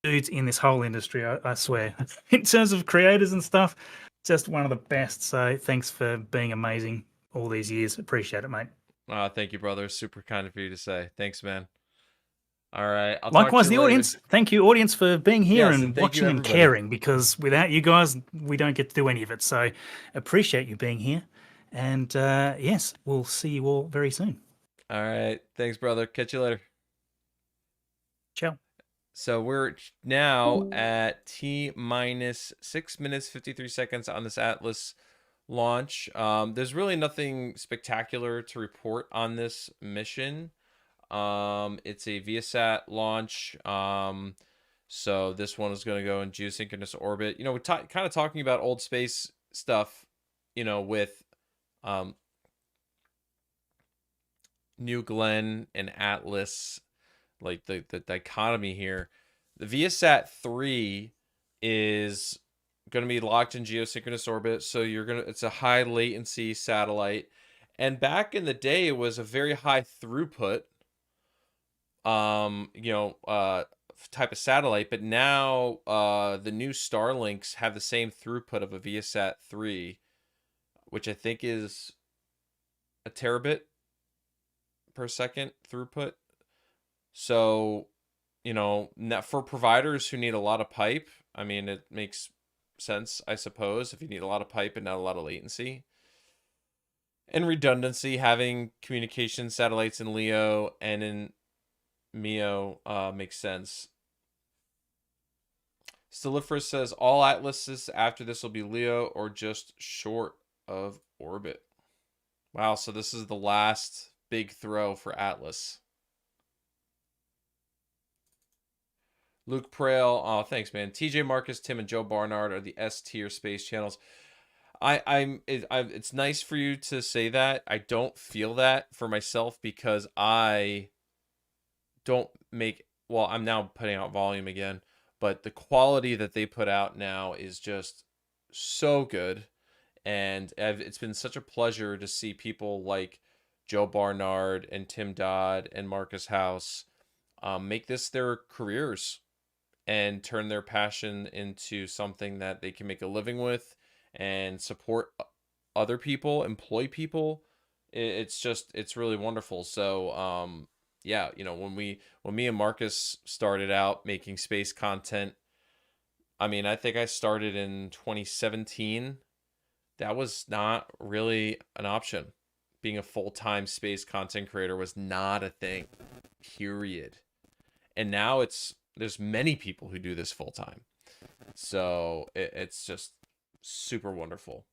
dudes in this whole industry, I swear. In terms of creators and stuff, just one of the best. So thanks for being amazing all these years. Appreciate it, mate. Thank you, brother. Super kind of you to say. Thanks, man. All right. Likewise, the audience. Thank you, audience, for being here and watching and caring, because without you guys, we don't get to do any of it. So appreciate you being here. And yes, we'll see you all very soon. All right. Thanks, brother. Catch you later. Ciao. So we're now at T minus 6 minutes 53 seconds on this Atlas launch. There's really nothing spectacular to report on this mission. It's a Viasat launch. So this one is going to go in geosynchronous orbit. You know, we're kind of talking about old space stuff, you know, with New Glenn and Atlas, like the dichotomy here. The Viasat 3 is going to be locked in geosynchronous orbit, so it's a high latency satellite. And back in the day, it was a very high throughput type of satellite, but now the new Starlinks have the same throughput of a Viasat 3, which I think is a terabit per second throughput. So, you know, for providers who need a lot of pipe, I mean, it makes sense, I suppose, if you need a lot of pipe and not a lot of latency. And redundancy, having communication satellites in LEO and in MEO makes sense. Stelliferous says all Atlases after this will be LEO or just short of orbit. Wow, so this is the last big throw for Atlas. Luke Prail, oh, thanks, man. TJ Marcus, Tim, and Joe Barnard are the S tier space channels. It's nice for you to say that. I don't feel that for myself because I don't make. Well, I'm now putting out volume again, but the quality that they put out now is just so good, and it's been such a pleasure to see people like Joe Barnard and Tim Dodd and Marcus House make this their careers and turn their passion into something that they can make a living with and support other people, employ people. It's really wonderful. So, yeah, you know, when me and Marcus started out making space content, I mean, I think I started in 2017. That was not really an option. Being a full-time space content creator was not a thing, period. And now there's many people who do this full time. So it's just super wonderful.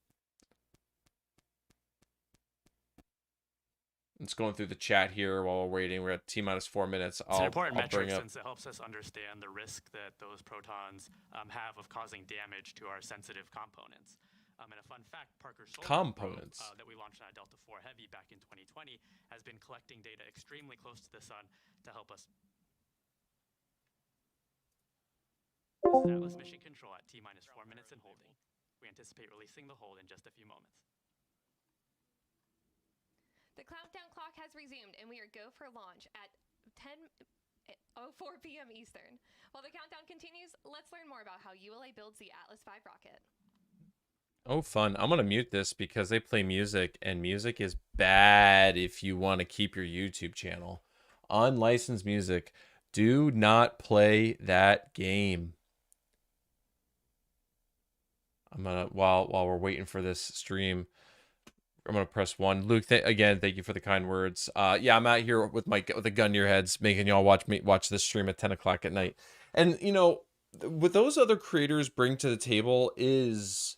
It's going through the chat here while we're waiting. We're at T minus 4 minutes. It's an important metric since it helps us understand the risk that those protons have of causing damage to our sensitive components. And a fun fact, Parker's components that we launched on a Delta IV Heavy back in 2020 has been collecting data extremely close to the sun to help us. This is Atlas Mission Control at T minus 4 minutes and holding. We anticipate releasing the hold in just a few moments. The countdown clock has resumed, and we are go for launch at 10:04 p.m. Eastern. While the countdown continues, let's learn more about how ULA builds the Atlas V rocket. Oh, fun. I'm going to mute this because they play music, and music is bad if you want to keep your YouTube channel. Unlicensed music. Do not play that game. I'm going to, while we're waiting for this stream, I'm going to press 1. Luke, again, thank you for the kind words. Yeah, I'm out here with a gun to your heads, making y'all watch this stream at 10 o'clock at night. And, you know, what those other creators bring to the table is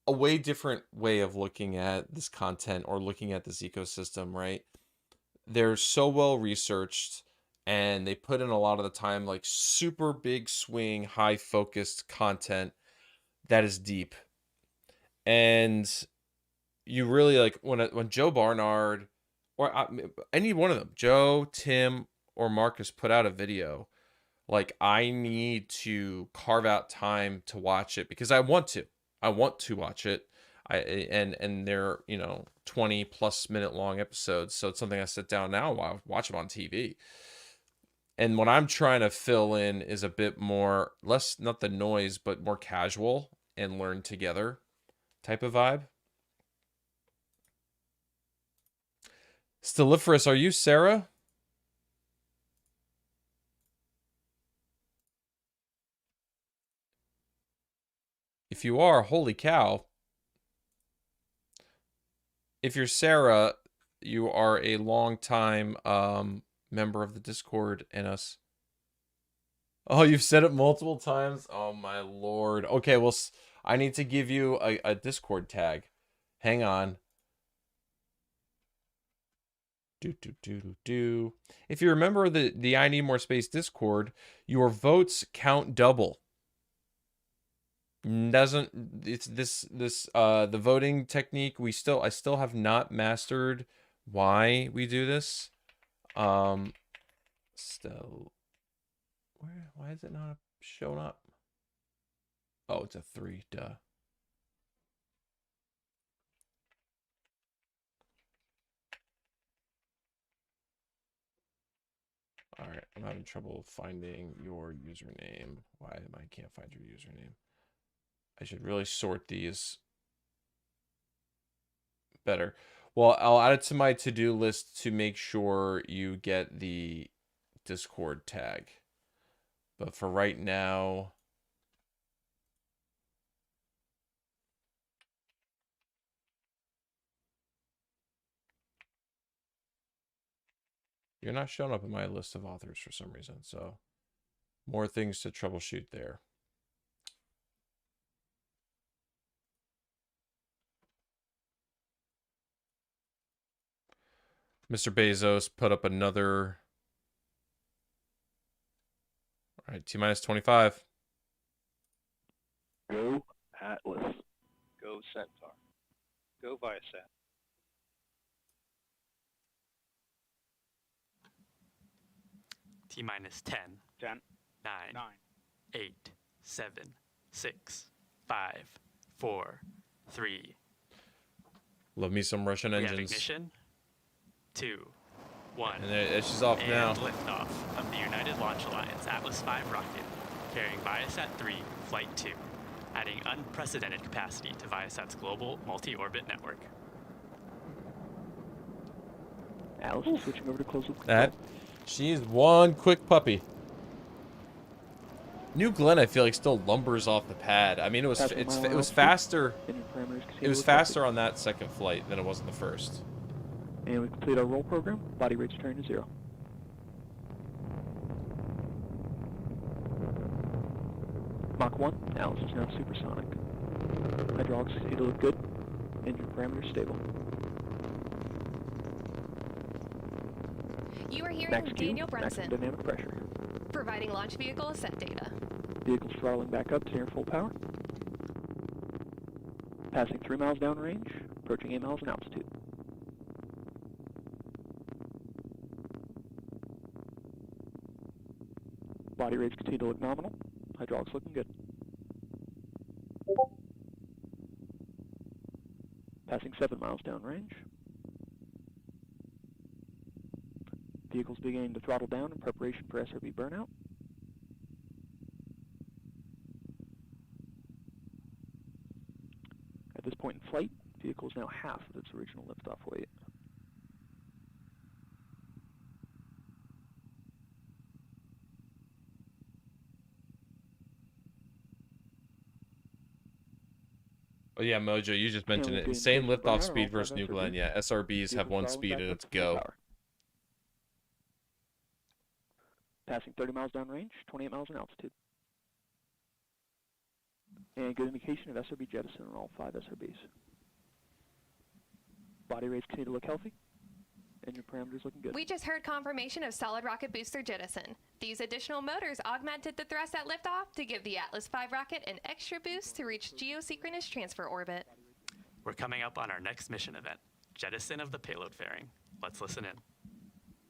a way different way of looking at this content or looking at this ecosystem, right? They're so well researched and they put in a lot of the time like super big swing, high focused content that is deep. And you really like when Joe Barnard or any one of them, Joe, Tim, or Marcus put out a video, like I need to carve out time to watch it because I want to watch it. And they're, you know, 20+ minute long episodes. So it's something I sit down now while I watch them on TV. And what I'm trying to fill in is a bit more, less, not the noise, but more casual and learn together type of vibe. Stelliferous, are you Sarah? If you are, holy cow. if you're Sarah, you are a long time member of the Discord and us. Oh, you've said it multiple times. Oh my lord. Okay, well, I need to give you a Discord tag. Hang on. If you remember the I Need More Space Discord, your votes count double. Doesn't it's this the voting technique I still have not mastered why we do this. Still, why is it not showing up? Oh, it's a 3, duh. All right, I'm having trouble finding your username. Why I can't find your username? I should really sort these better. Well, I'll add it to my to-do list to make sure you get the Discord tag. But for right now, you're not showing up in my list of authors for some reason. So more things to troubleshoot there. Mr. Bezos put up another. All right, T-minus 25. Go Atlas. Go Centaur. Go Viasat. T-minus 10, 10, 9, 9, 8, 7, 6, 5, 4, 3. Love me some Russian We have engines. ignition. 2, 1. And she's off and now. liftoff of the United Launch Alliance Atlas V rocket, carrying Viasat 3 Flight 2, adding unprecedented capacity to Viasat's global multi-orbit network. Alice is switching over to close loop. That. She's one quick puppy. New Glenn, I feel like, still lumbers off the pad. I mean, it was faster. It was faster on that second flight than it was on the first. And we complete our roll program. Body rates turn to 0. Mach 1. Alice is now supersonic. Hydraulics continue to look good. Engine parameters stable. You are hearing Max from Q, Daniel maximum Brunson, dynamic pressure. providing launch vehicle ascent data. Vehicles throttling back up to near full power. Passing 3 miles downrange, approaching 8 miles in altitude. Body rates continue to look nominal. Hydraulics looking good. Passing 7 miles downrange. Vehicles beginning to throttle down in preparation for SRB burnout. At this point in flight, vehicle is now half of its original liftoff weight. Oh yeah, Mojo, you just mentioned it. Insane liftoff speed versus New Glenn. Yeah, SRBs have one speed and it's go. Passing 30 miles downrange, 28 miles in altitude. And good indication of SRB jettison on all 5 SRBs. Body rates continue to look healthy. Engine parameters looking good. We just heard confirmation of solid rocket booster jettison. These additional motors augmented the thrust at liftoff to give the Atlas V rocket an extra boost to reach geosynchronous transfer orbit. We're coming up on our next mission event, jettison of the payload fairing. Let's listen in.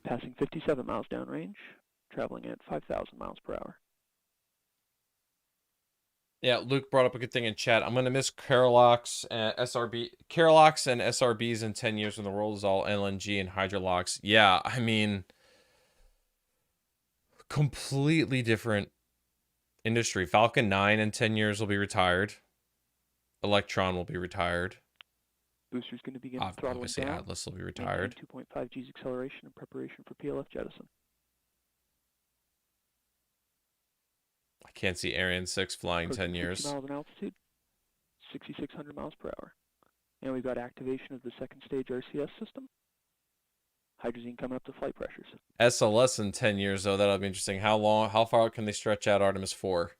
Passing 57 miles downrange, traveling at 5,000 miles per hour. Yeah, Luke brought up a good thing in chat. I'm gonna miss Carolox and SRBs in 10 years when the world is all LNG and hydrolox. Yeah, I mean, completely different industry. Falcon 9 in 10 years will be retired. Electron will be retired. Booster's going to begin throttling Obviously, down. Atlas will be retired. 2.5 G's acceleration in preparation for PLF jettison. I can't see Ariane 6 flying 10 years. 60 miles in altitude, 6,600 miles per hour. And we've got activation of the second stage RCS system. Hydrazine coming up to flight pressures. SLS in 10 years, though, that'll be interesting. How far out can they stretch out Artemis 4?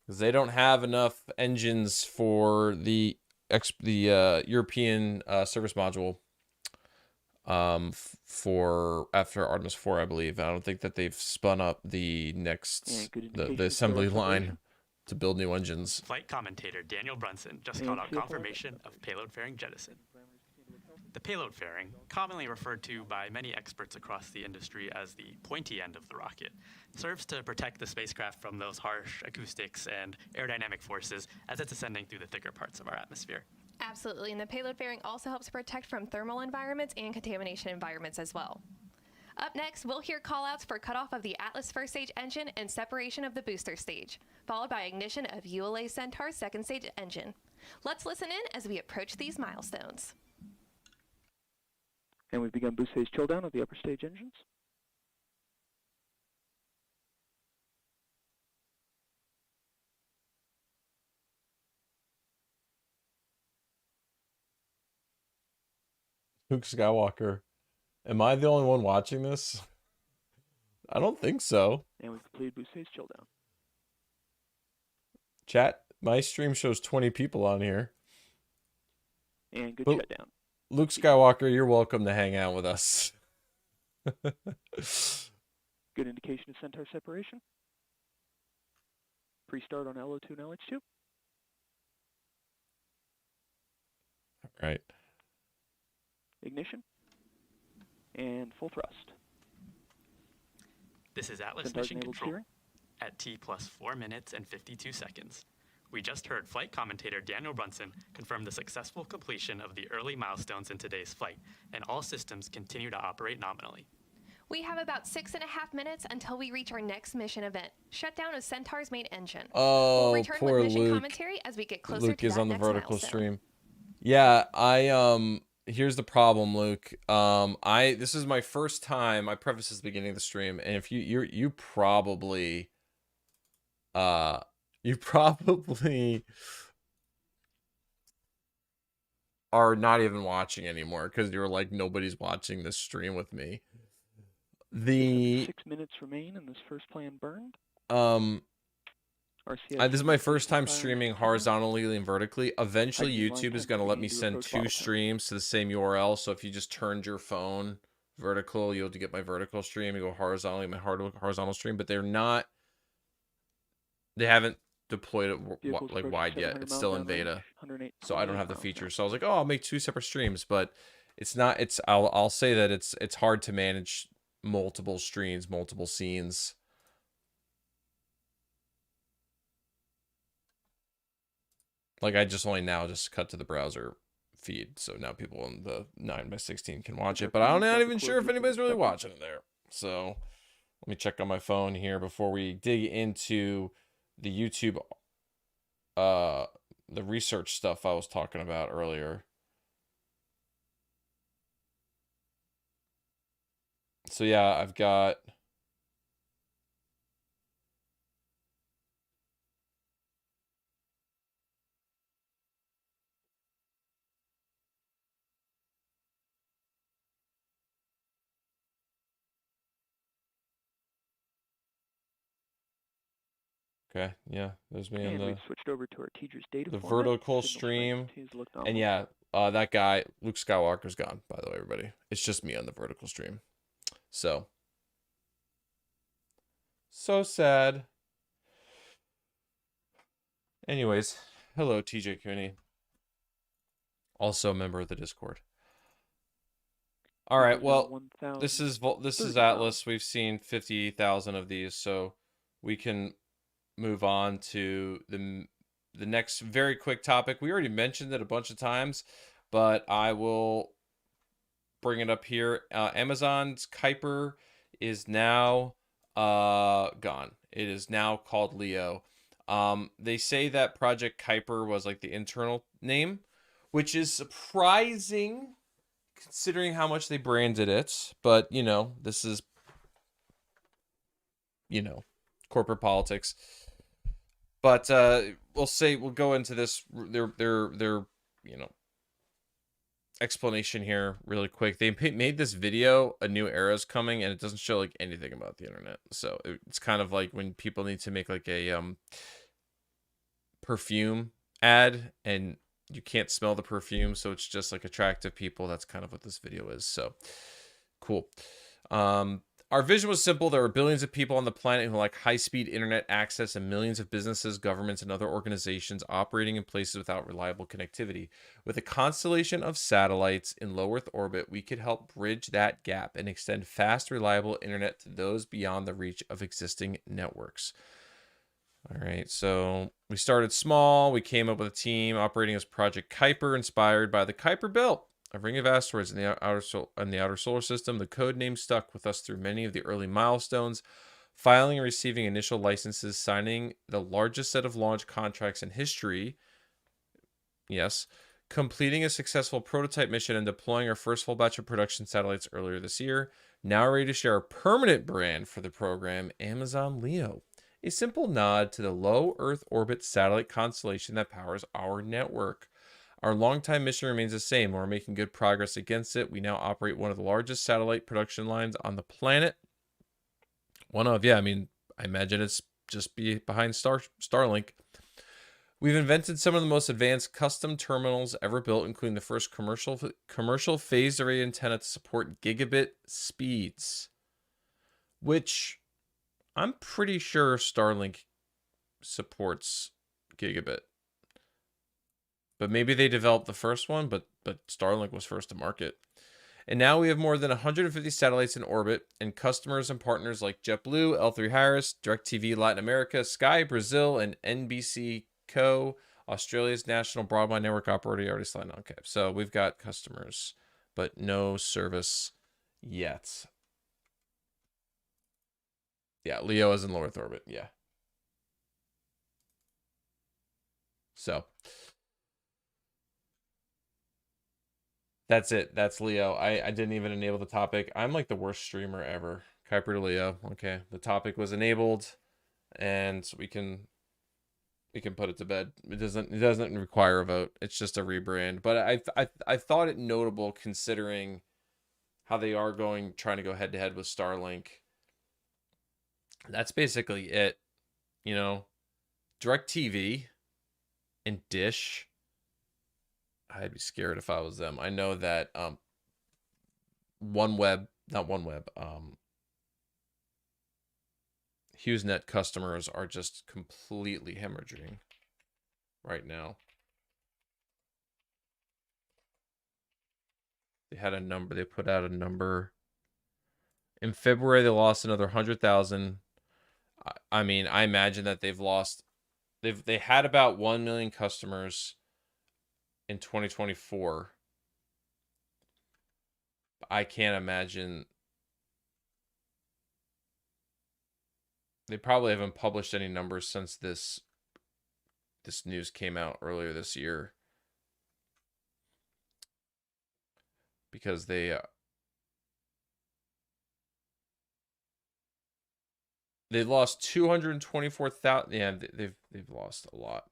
Because they don't have enough engines for the European service module for after Artemis 4, I believe. I don't think that they've spun up the next the assembly line to build new engines. Flight commentator Daniel Brunson just called out confirmation of payload fairing jettison. The payload fairing, commonly referred to by many experts across the industry as the pointy end of the rocket, serves to protect the spacecraft from those harsh acoustics and aerodynamic forces as it's ascending through the thicker parts of our atmosphere. Absolutely, and the payload fairing also helps protect from thermal environments and contamination environments as well. Up next, we'll hear callouts for cutoff of the Atlas first stage engine and separation of the booster stage, followed by ignition of ULA Centaur's second stage engine. Let's listen in as we approach these milestones. And we've begun boost phase chill down of the upper stage engines. Luke Skywalker. Am I the only one watching this? I don't think so. And we've completed boost phase chill down. Chat, my stream shows 20 people on here. And good shutdown. Luke Skywalker, you're welcome to hang out with us. Good indication of Centaur separation. Pre-start on LO2 and LH2. Right. Ignition. And full thrust. This is Atlas Centaur's Mission enabled Control steering. at T plus 4 minutes and 52 seconds. We just heard flight commentator Daniel Brunson confirm the successful completion of the early milestones in today's flight, and all systems continue to operate nominally. We have about 6.5 minutes until we reach our next mission event, shutdown of Centaur's main engine. Oh, we'll return poor with mission Luke. commentary as we get closer Luke to is that on the next vertical milestone. stream. Yeah, here's the problem, Luke. This is my first time. I preface this at the beginning of the stream, and if you probably are not even watching anymore because you're like, nobody's watching this stream with me. 6 minutes remain in this first plan burned. This is my first time streaming horizontally and vertically. Eventually, YouTube is going to let me send 2 streams to the same URL. So if you just turned your phone vertical, you'll get my vertical stream. You go horizontally, my horizontal stream. But they haven't deployed it like wide yet. It's still in beta, so I don't have the feature. So I was like, oh, I'll make 2 separate streams, but it's not. I'll say that it's hard to manage multiple streams, multiple scenes. Like I just only now cut to the browser feed, so now people on the 9x16 can watch it. But I'm not even sure if anybody's really watching it there. So let me check on my phone here before we dig into the YouTube, the research stuff I was talking about earlier. So yeah, I've got. Okay, yeah, there's me on we've switched over to our teacher's data the format. vertical stream, and yeah, that guy Luke Skywalker's gone. By the way, everybody, it's just me on the vertical stream. So sad. Anyways, hello TJ Cooney, also a member of the Discord. All right, well, this is Atlas. We've seen 50,000 of these, so we can move on to the next very quick topic. We already mentioned it a bunch of times, but I will bring it up here. Amazon's Kuiper is now gone. It is now called Leo. They say that Project Kuiper was like the internal name, which is surprising considering how much they branded it. But, this is, corporate politics. But we'll go into this. They're explanation here really quick. They made this video, a new era is coming, and it doesn't show like anything about the internet. So it's kind of like when people need to make like a perfume ad and you can't smell the perfume, so it's just like attractive people. That's kind of what this video is. So cool. Our vision was simple. There are billions of people on the planet who like high-speed internet access, and millions of businesses, governments, and other organizations operating in places without reliable connectivity. With a constellation of satellites in low Earth orbit, we could help bridge that gap and extend fast, reliable internet to those beyond the reach of existing networks. All right, so we started small. We came up with a team operating as Project Kuiper, inspired by the Kuiper Belt, a ring of asteroids in the outer solar system. The code name stuck with us through many of the early milestones, filing and receiving initial licenses, signing the largest set of launch contracts in history. Yes. Completing a successful prototype mission and deploying our first full batch of production satellites earlier this year. Now ready to share a permanent brand for the program, Amazon Leo. A simple nod to the low Earth orbit satellite constellation that powers our network. Our long-time mission remains the same. We're making good progress against it. We now operate one of the largest satellite production lines on the planet. One of, yeah, I mean, I imagine it's just behind Starlink. We've invented some of the most advanced custom terminals ever built, including the first commercial phased array antenna to support gigabit speeds, which I'm pretty sure Starlink supports gigabit. But maybe they developed the first one, but Starlink was first to market. And now we have more than 150 satellites in orbit, and customers and partners like JetBlue, L3 Harris, DirecTV Latin America, Sky Brazil, and NBC Co, Australia's national broadband network operator, already signed on. Okay, so we've got customers, but no service yet. Yeah, Leo is in low Earth orbit. Yeah. So that's it. That's Leo. I didn't even enable the topic. I'm like the worst streamer ever. Kuiper to Leo. Okay. The topic was enabled and we can put it to bed. It doesn't require a vote. It's just a rebrand. But I thought it notable considering how they are trying to go head to head with Starlink. That's basically it. You know, DirecTV and Dish, I'd be scared if I was them. I know that HughesNet customers are just completely hemorrhaging right now. They had a number. They put out a number. In February, they lost another 100,000. I mean, I imagine that they had about 1 million customers in 2024. I can't imagine. They probably haven't published any numbers since this news came out earlier this year, because they lost 224,000. Yeah, they've lost a lot.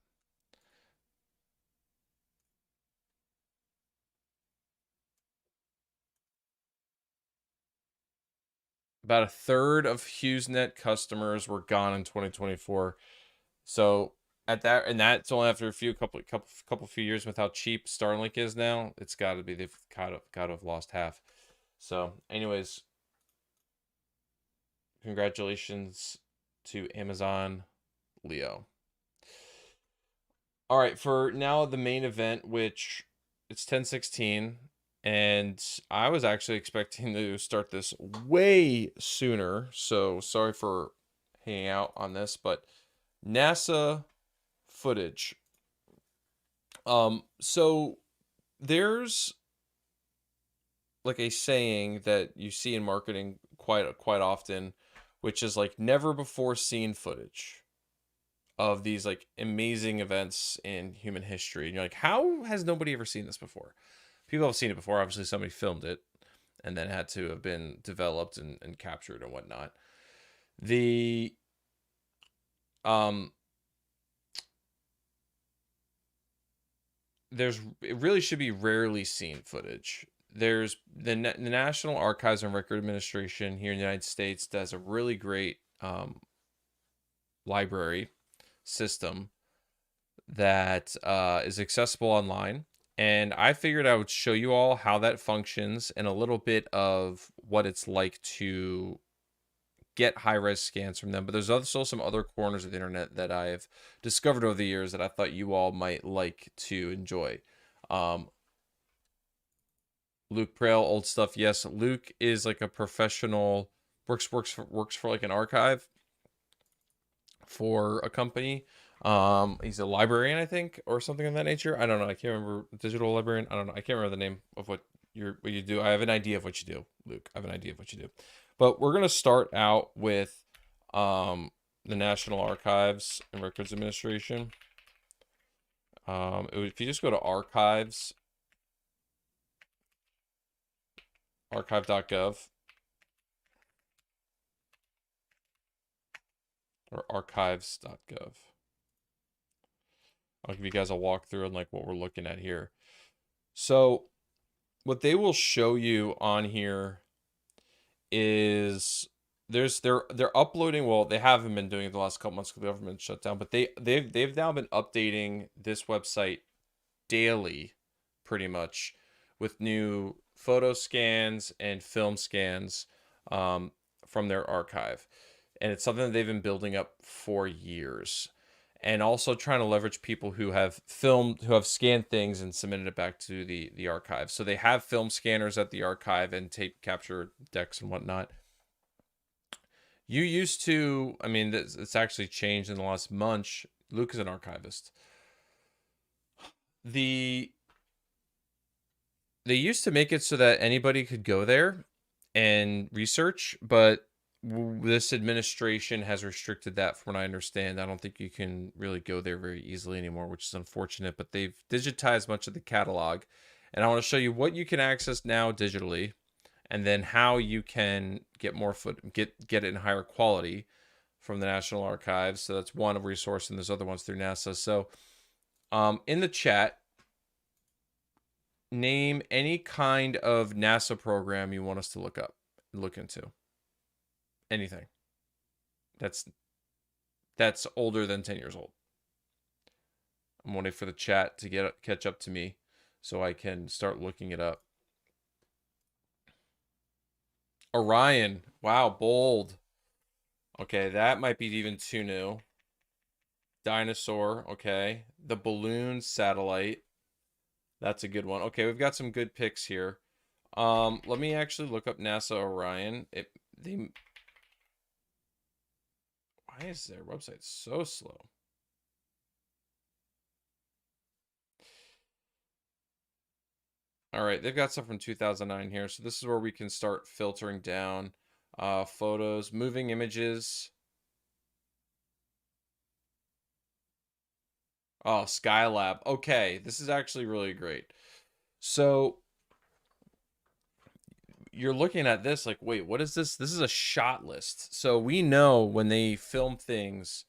About a third of HughesNet customers were gone in 2024. So at that, and that's only after a few years with how cheap Starlink is now. It's got to be, they've got to have lost half. So anyways, congratulations to Amazon Leo. All right, for now, the main event, which it's 10/16, and I was actually expecting to start this way sooner, so sorry for hanging out on this, but NASA footage. So there's like a saying that you see in marketing quite often, which is like never before seen footage of these like amazing events in human history. And you're like, how has nobody ever seen this before? People have seen it before. Obviously, somebody filmed it and then had to have been developed and captured and whatnot. The it really should be rarely seen footage. There's the National Archives and Record Administration here in the United States does a really great library system that is accessible online. And I figured I would show you all how that functions and a little bit of what it's like to get high-res scans from them. But there's also some other corners of the internet that I've discovered over the years that I thought you all might like to enjoy. Luke Prail, old stuff. Yes, Luke is like a professional, works for like an archive for a company. He's a librarian, I think, or something of that nature. I don't know. I can't remember. Digital librarian. I don't know. I can't remember the name of what you do. I have an idea of what you do, Luke. I have an idea of what you do. But we're gonna start out with the National Archives and Records Administration. If you just go to archives, archive.gov, or archives.gov. I'll give you guys a walkthrough on like what we're looking at here. So what they will show you on here is they're uploading. Well, they haven't been doing it the last couple months because the government shut down, but they've now been updating this website daily, pretty much, with new photo scans and film scans from their archive, and it's something that they've been building up for years. And also trying to leverage people who have scanned things and submitted it back to the archive. So they have film scanners at the archive and tape capture decks and whatnot. You used to, I mean, it's actually changed in the last month. Luke is an archivist. They used to make it so that anybody could go there and research, but this administration has restricted that from what I understand. I don't think you can really go there very easily anymore, which is unfortunate, but they've digitized much of the catalog. And I want to show you what you can access now digitally, and then how you can get more get it in higher quality from the National Archives. So that's one resource, and there's other ones through NASA. So in the chat, name any kind of NASA program you want us to look into. Anything that's older than 10 years old. I'm waiting for the chat to catch up to me so I can start looking it up. Orion. Wow, bold. Okay, that might be even too new. Dinosaur. Okay. The balloon satellite. That's a good one. Okay, we've got some good picks here. Let me actually look up NASA Orion. Why is their website so slow? All right, they've got stuff from 2009 here. So this is where we can start filtering down photos, moving images. Oh, Skylab. Okay, this is actually really great. So you're looking at this like, wait, what is this? This is a shot list. So we know when they film things,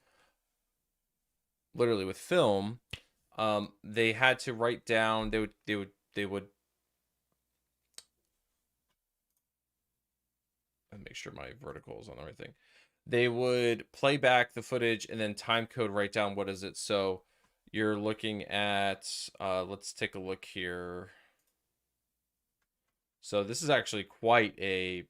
literally with film, they had to write down, they would make sure my vertical is on the right thing. They would play back the footage and then time code, write down what is it. So you're looking at, let's take a look here. So this is actually quite a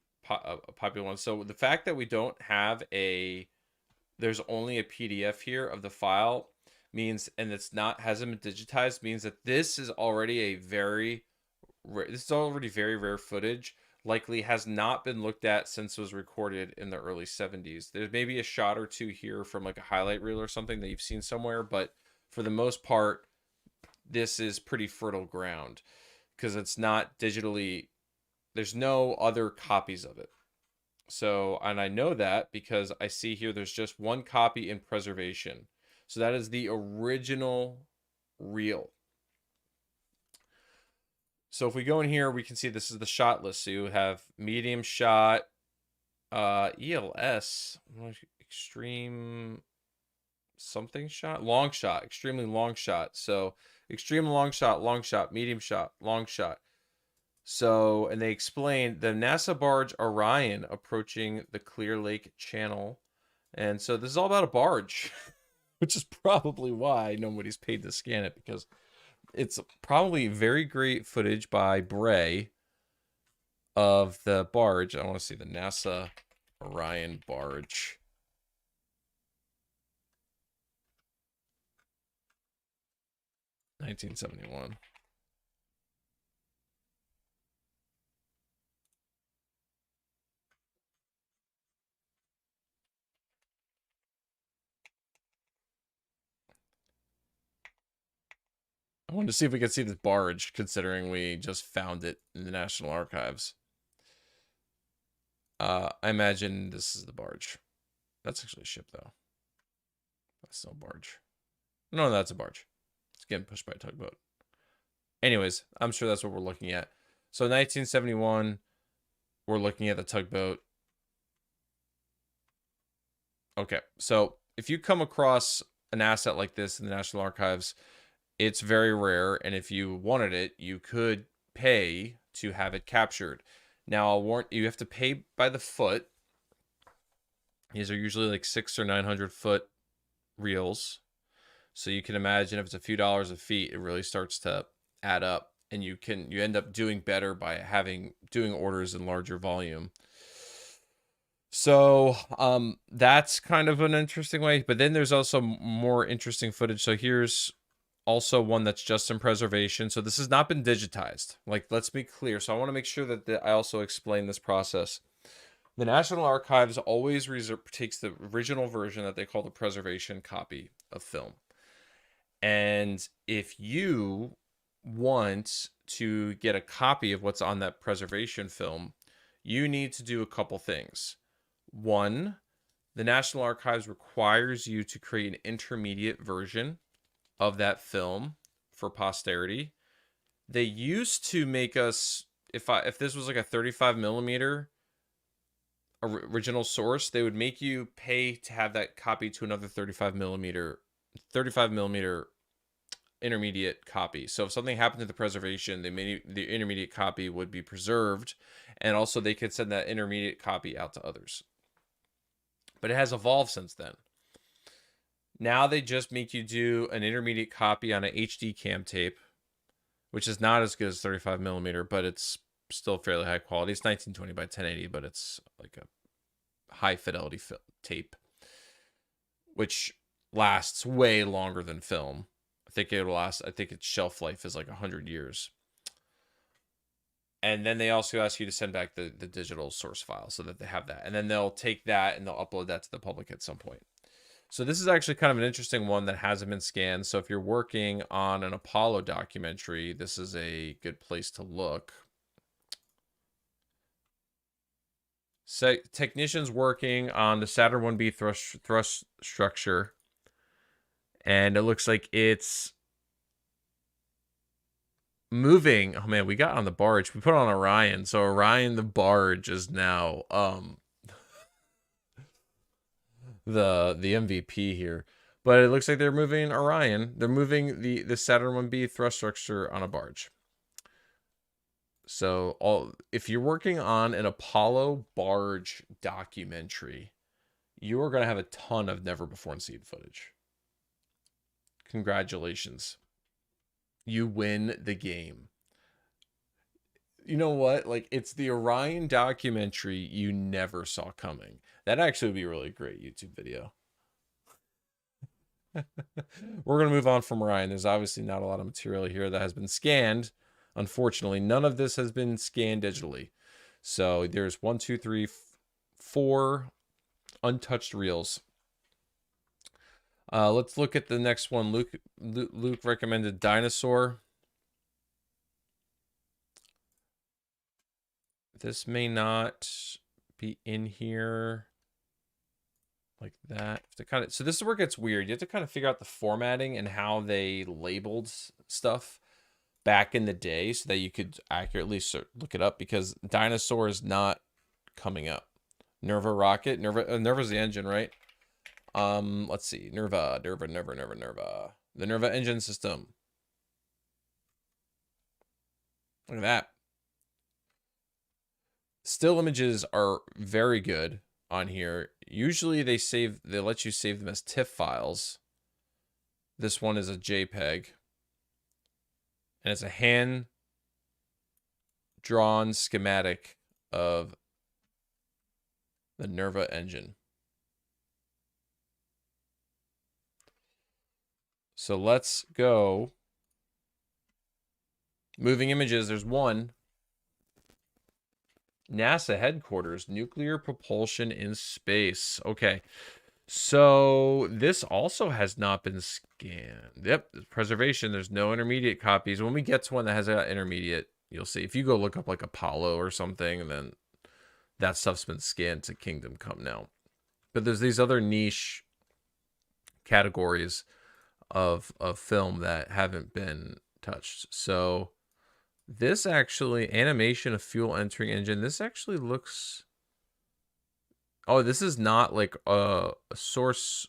popular one. So the fact that we don't have there's only a PDF here of the file means, and hasn't been digitized, means that this is already very rare footage. Likely has not been looked at since it was recorded in the early 70s. There's maybe a shot or two here from like a highlight reel or something that you've seen somewhere, but for the most part, this is pretty fertile ground because it's not digitally, there's no other copies of it. So, and I know that because I see here there's just one copy in preservation. So that is the original reel. So if we go in here, we can see this is the shot list. So you have medium shot, ELS, extreme something shot, long shot, extremely long shot. So extreme long shot, medium shot, long shot. So, and they explained the NASA barge Orion approaching the Clear Lake Channel. And so this is all about a barge, which is probably why nobody's paid to scan it, because it's probably very great footage by Bray of the barge. I want to see the NASA Orion barge. (1971). I wanted to see if we could see this barge, considering we just found it in the National Archives. I imagine this is the barge. That's actually a ship, though. That's no barge. No, that's a barge. It's getting pushed by a tugboat. Anyways, I'm sure that's what we're looking at. So 1971, we're looking at the tugboat. Okay, so if you come across an asset like this in the National Archives, it's very rare, and if you wanted it, you could pay to have it captured. Now, I'll warn you, have to pay by the foot. These are usually like 600 or 900 foot reels. So you can imagine if it's a few dollars a feet, it really starts to add up, and you end up doing better by doing orders in larger volume. So that's kind of an interesting way, but then there's also more interesting footage. So here's also one that's just in preservation. So this has not been digitized. Like, let's be clear. So I want to make sure that I also explain this process. The National Archives always takes the original version that they call the preservation copy of film. And if you want to get a copy of what's on that preservation film, you need to do a couple things. One, the National Archives requires you to create an intermediate version of that film for posterity. They used to make us, if this was like a 35 millimeter original source, they would make you pay to have that copy to another 35 millimeter intermediate copy. So if something happened to the preservation, the intermediate copy would be preserved, and also they could send that intermediate copy out to others. But it has evolved since then. Now they just make you do an intermediate copy on an HD cam tape, which is not as good as 35 millimeter, but it's still fairly high quality. It's 1920 by 1080, but it's like a high fidelity tape, which lasts way longer than film. I think its shelf life is like 100 years. And then they also ask you to send back the digital source file so that they have that. And then they'll take that and they'll upload that to the public at some point. So this is actually kind of an interesting one that hasn't been scanned. So if you're working on an Apollo documentary, this is a good place to look. So technicians working on the Saturn 1B thrust structure. And it looks like it's moving. Oh man, we got on the barge. We put on Orion. So Orion the barge is now the MVP here. But it looks like they're moving Orion. They're moving the Saturn 1B thrust structure on a barge. So if you're working on an Apollo barge documentary, you are going to have a ton of never before seen footage. Congratulations. You win the game. You know what? Like, it's the Orion documentary you never saw coming. That actually would be a really great YouTube video. We're going to move on from Orion. There's obviously not a lot of material here that has been scanned. Unfortunately, none of this has been scanned digitally. So there's 1, 2, 3, 4 untouched reels. Let's look at the next one. Luke recommended Dinosaur. This may not be in here like that. So this is where it gets weird. You have to kind of figure out the formatting and how they labeled stuff back in the day so that you could accurately look it up, because Dinosaur is not coming up. Nerva rocket. Nerva's the engine, right? Let's see. Nerva. The Nerva engine system. Look at that. Still images are very good on here. Usually they let you save them as TIFF files. This one is a JPEG. And it's a hand drawn schematic of the Nerva engine. So let's go. Moving images, there's one. NASA headquarters, nuclear propulsion in space. Okay. So this also has not been scanned. Yep, preservation. There's no intermediate copies. When we get to one that has an intermediate, you'll see. If you go look up like Apollo or something, and then that stuff's been scanned to Kingdom Come now. But there's these other niche categories of film that haven't been touched. So this actually, animation of fuel entering engine, this actually looks... Oh, this is not like a source.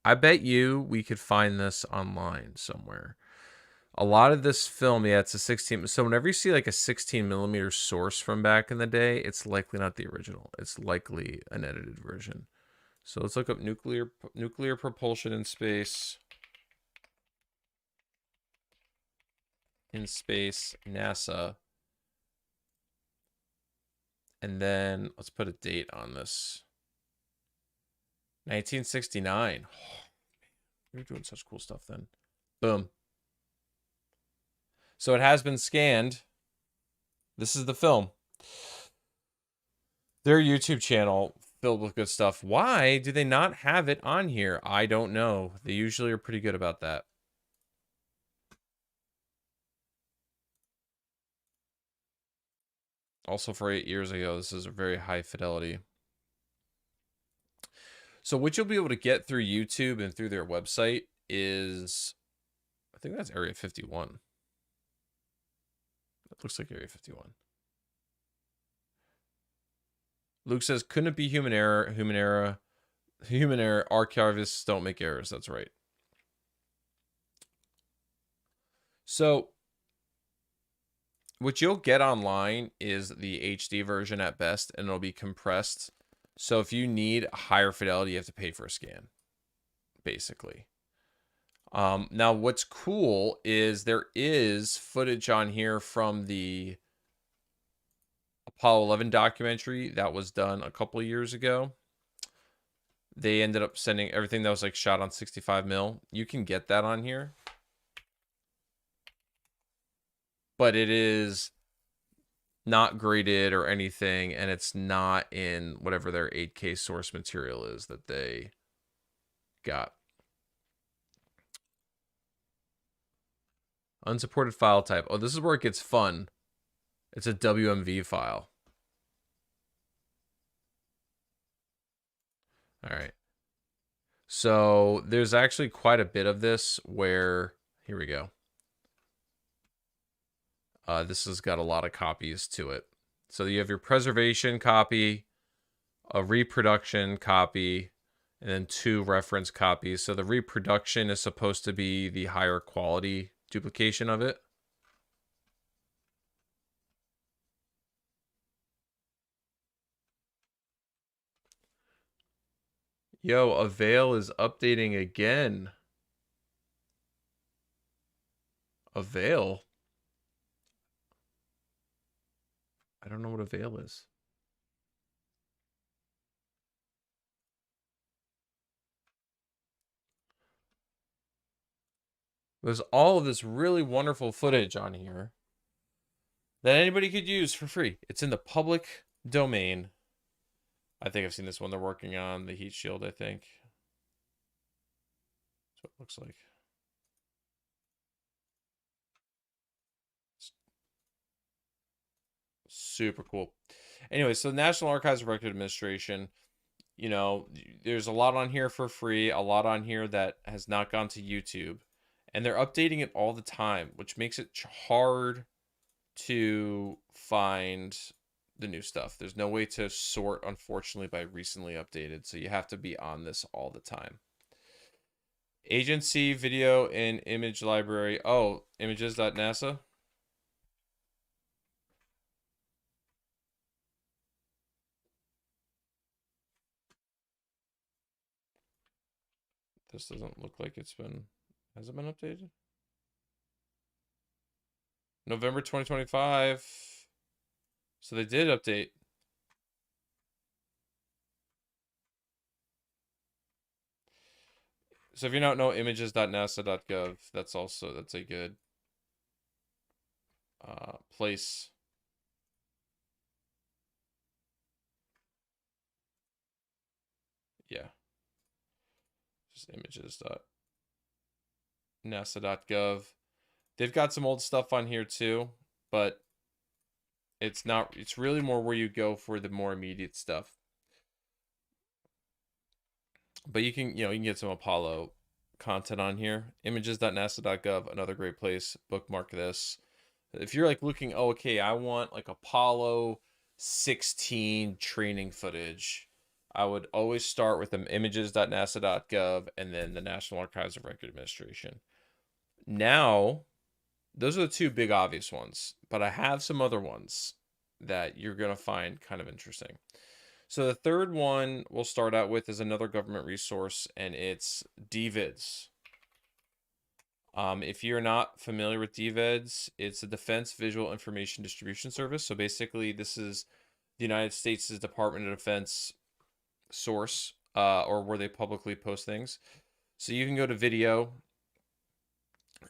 I bet you we could find this online somewhere. A lot of this film, yeah, it's a 16. So whenever you see like a 16mm source from back in the day, it's likely not the original. It's likely an edited version. So let's look up nuclear propulsion in space. In space, NASA. And then let's put a date on this. 1969. Oh, we were doing such cool stuff then. Boom. So it has been scanned. This is the film. Their YouTube channel filled with good stuff. Why do they not have it on here? I don't know. They usually are pretty good about that. Also, for 8 years ago, this is a very high fidelity. So what you'll be able to get through YouTube and through their website is, I think that's Area 51. It looks like Area 51. Luke says, couldn't it be human error? Human error. Human error. Archivists don't make errors. That's right. So what you'll get online is the HD version at best, and it'll be compressed. So if you need a higher fidelity, you have to pay for a scan, basically. Now, what's cool is there is footage on here from the Apollo 11 documentary that was done a couple of years ago. They ended up sending everything that was like shot on 65mm. You can get that on here. But it is not graded or anything, and it's not in whatever their 8K source material is that they got. Unsupported file type. Oh, this is where it gets fun. It's a WMV file. All right. So there's actually quite a bit of this where, here we go. This has got a lot of copies to it. So you have your preservation copy, a reproduction copy, and then 2 reference copies. So the reproduction is supposed to be the higher quality duplication of it. Yo, Avail is updating again. Avail? I don't know what Avail is. There's all of this really wonderful footage on here that anybody could use for free. It's in the public domain. I think I've seen this one. They're working on the heat shield, I think. That's what it looks like. Super cool. Anyway, so National Archives and Records Administration, you know, there's a lot on here for free, a lot on here that has not gone to YouTube, and they're updating it all the time, which makes it hard to find the new stuff. There's no way to sort, unfortunately, by recently updated, so you have to be on this all the time. Agency video and image library. Oh, images.nasa. This doesn't look like it's been... Has it been updated? November 2025. So they did update. So if you don't know images.nasa.gov, that's a good place. Yeah. Just images.nasa.gov. They've got some old stuff on here too, but it's really more where you go for the more immediate stuff. But you can get some Apollo content on here. Images.nasa.gov, another great place. Bookmark this. If you're like looking, oh, okay, I want like Apollo 16 training footage, I would always start with images.nasa.gov and then the National Archives of Record Administration. Now, those are the two big obvious ones, but I have some other ones that you're going to find kind of interesting. So the third one we'll start out with is another government resource, and it's DVIDs. If you're not familiar with DVIDs, it's a Defense Visual Information Distribution Service. So basically, this is the United States' Department of Defense source, or where they publicly post things. So you can go to video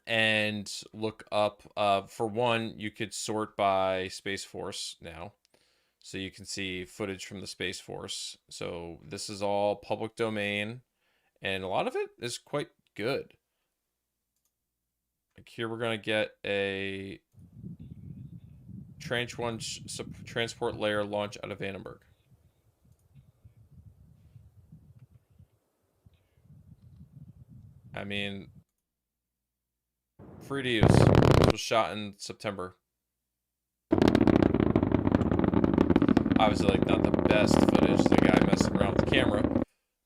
and look up, for one, you could sort by Space Force now. So you can see footage from the Space Force. So this is all public domain, and a lot of it is quite good. Like here we're going to get a Tranche 1 transport layer launch out of Vandenberg. I mean, free to use. This was shot in September. Obviously, like, not the best footage, the guy messing around with the camera,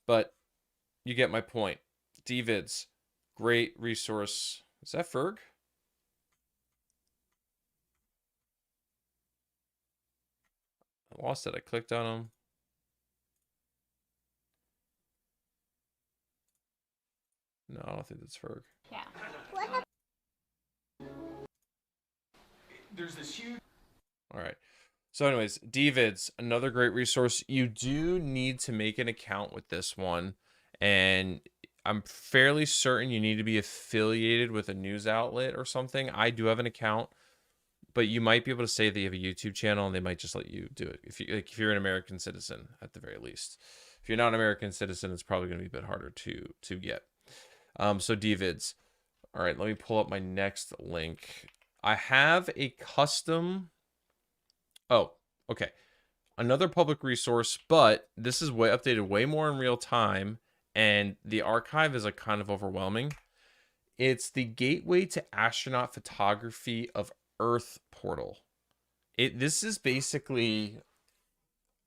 but you get my point. DVIDs, great resource. Is that Ferg? I lost it. I clicked on him. No, I don't think that's Ferg. Yeah. There's this huge... All right. So anyways, DVIDs, another great resource. You do need to make an account with this one, and I'm fairly certain you need to be affiliated with a news outlet or something. I do have an account, but you might be able to say that you have a YouTube channel, and they might just let you do it if you're an American citizen at the very least. If you're not an American citizen, it's probably going to be a bit harder to get. So DVIDs. All right, let me pull up my next link. I have a custom... Oh, okay. Another public resource, but this is updated way more in real time, and the archive is like kind of overwhelming. It's the Gateway to Astronaut Photography of Earth portal. This is basically,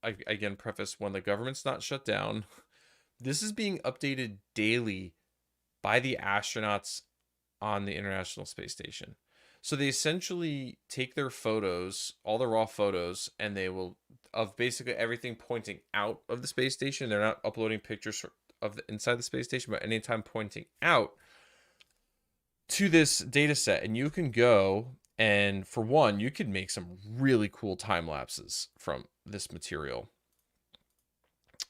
again, preface, when the government's not shut down, this is being updated daily by the astronauts on the International Space Station. So they essentially take their photos, all the raw photos, and they will, of basically everything pointing out of the space station. They're not uploading pictures of the inside the space station, but anytime pointing out to this data set. And you can go, and for one, you could make some really cool time lapses from this material.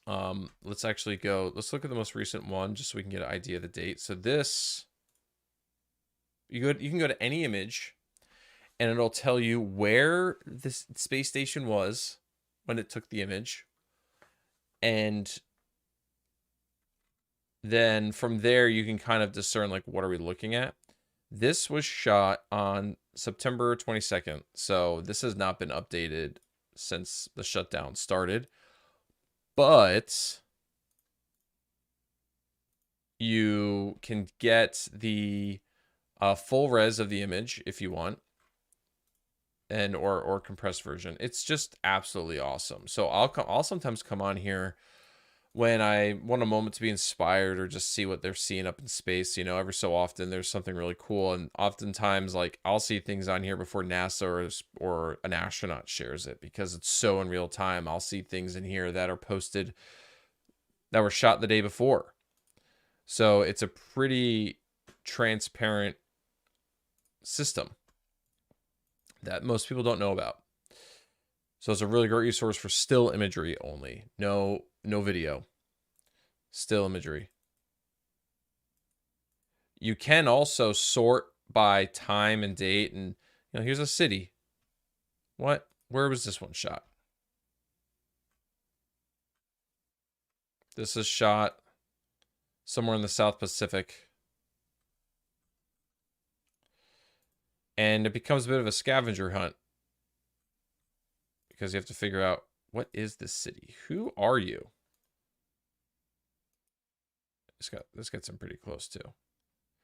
Let's actually go, let's look at the most recent one just so we can get an idea of the date. So this... You can go to any image, and it'll tell you where this space station was when it took the image. And then from there, you can kind of discern, like, what are we looking at? This was shot on September 22nd. So this has not been updated since the shutdown started. But you can get the... full res of the image if you want, and or compressed version. It's just absolutely awesome. So I'll sometimes come on here when I want a moment to be inspired or just see what they're seeing up in space, you know, every so often there's something really cool. And oftentimes, like, I'll see things on here before NASA or an astronaut shares it because it's so in real time. I'll see things in here that are posted that were shot the day before. So it's a pretty transparent system that most people don't know about. So it's a really great resource for still imagery only. No video. Still imagery. You can also sort by time and date, and you know, here's a city. What? Where was this one shot? This is shot somewhere in the South Pacific. And it becomes a bit of a scavenger hunt because you have to figure out, what is this city? Who are you? This gets them pretty close too.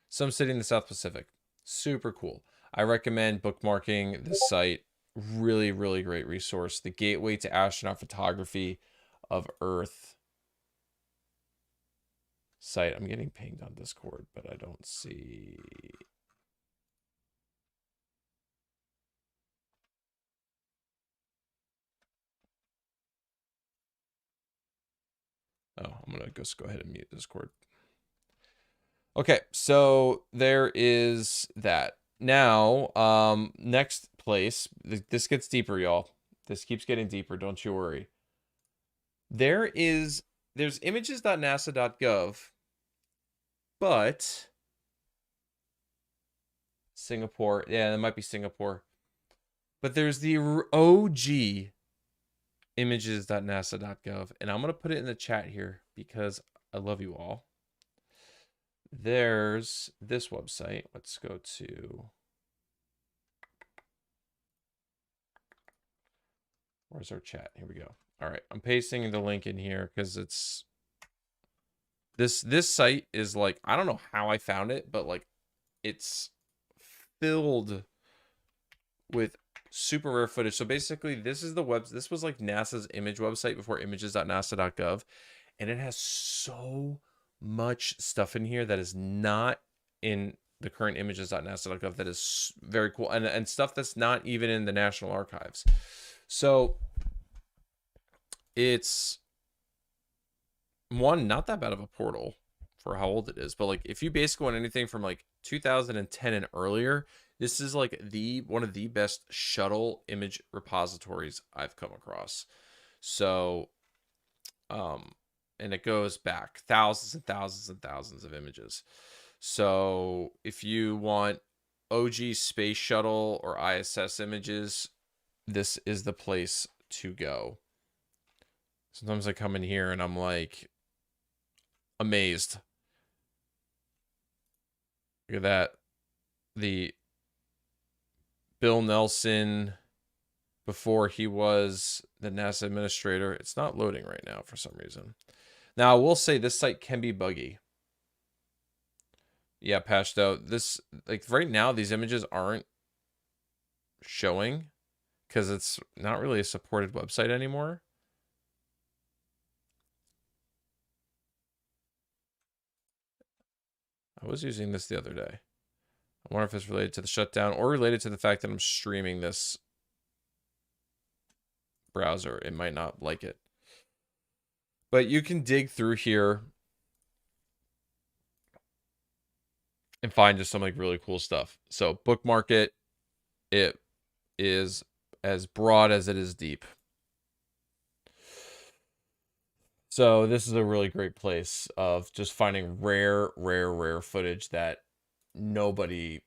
Some city in the South Pacific. Super cool. I recommend bookmarking this site. Really, really great resource. The Gateway to Astronaut Photography of Earth site. I'm getting pinged on Discord, but I don't see. Oh, I'm going to just go ahead and mute Discord. Okay, so there is that. Now, next place. This gets deeper, y'all. This keeps getting deeper. Don't you worry. There's images.nasa.gov, but Singapore. Yeah, that might be Singapore. But there's the OG images.nasa.gov, and I'm going to put it in the chat here because I love you all. There's this website. Let's go to, where's our chat? Here we go. All right, I'm pasting the link in here because it's this site is like, I don't know how I found it, but like it's filled with super rare footage. So basically, this was like NASA's image website before images.nasa.gov, and it has so much stuff in here that is not in the current images.nasa.gov that is very cool, and stuff that's not even in the National Archives. So it's not that bad of a portal for how old it is, but like if you basically want anything from like 2010 and earlier, this is like one of the best shuttle image repositories I've come across. So and it goes back thousands and thousands and thousands of images. So if you want OG space shuttle or ISS images, this is the place to go. Sometimes I come in here and I'm like amazed. Look at that. The Bill Nelson before he was the NASA administrator. It's not loading right now for some reason. Now, I will say this site can be buggy. Yeah, Pashto. This, like right now, these images aren't showing because it's not really a supported website anymore. I was using this the other day. I wonder if it's related to the shutdown or related to the fact that I'm streaming this browser. It might not like it. But you can dig through here and find just some like really cool stuff. So bookmark it. It is as broad as it is deep. So this is a really great place of just finding rare footage that nobody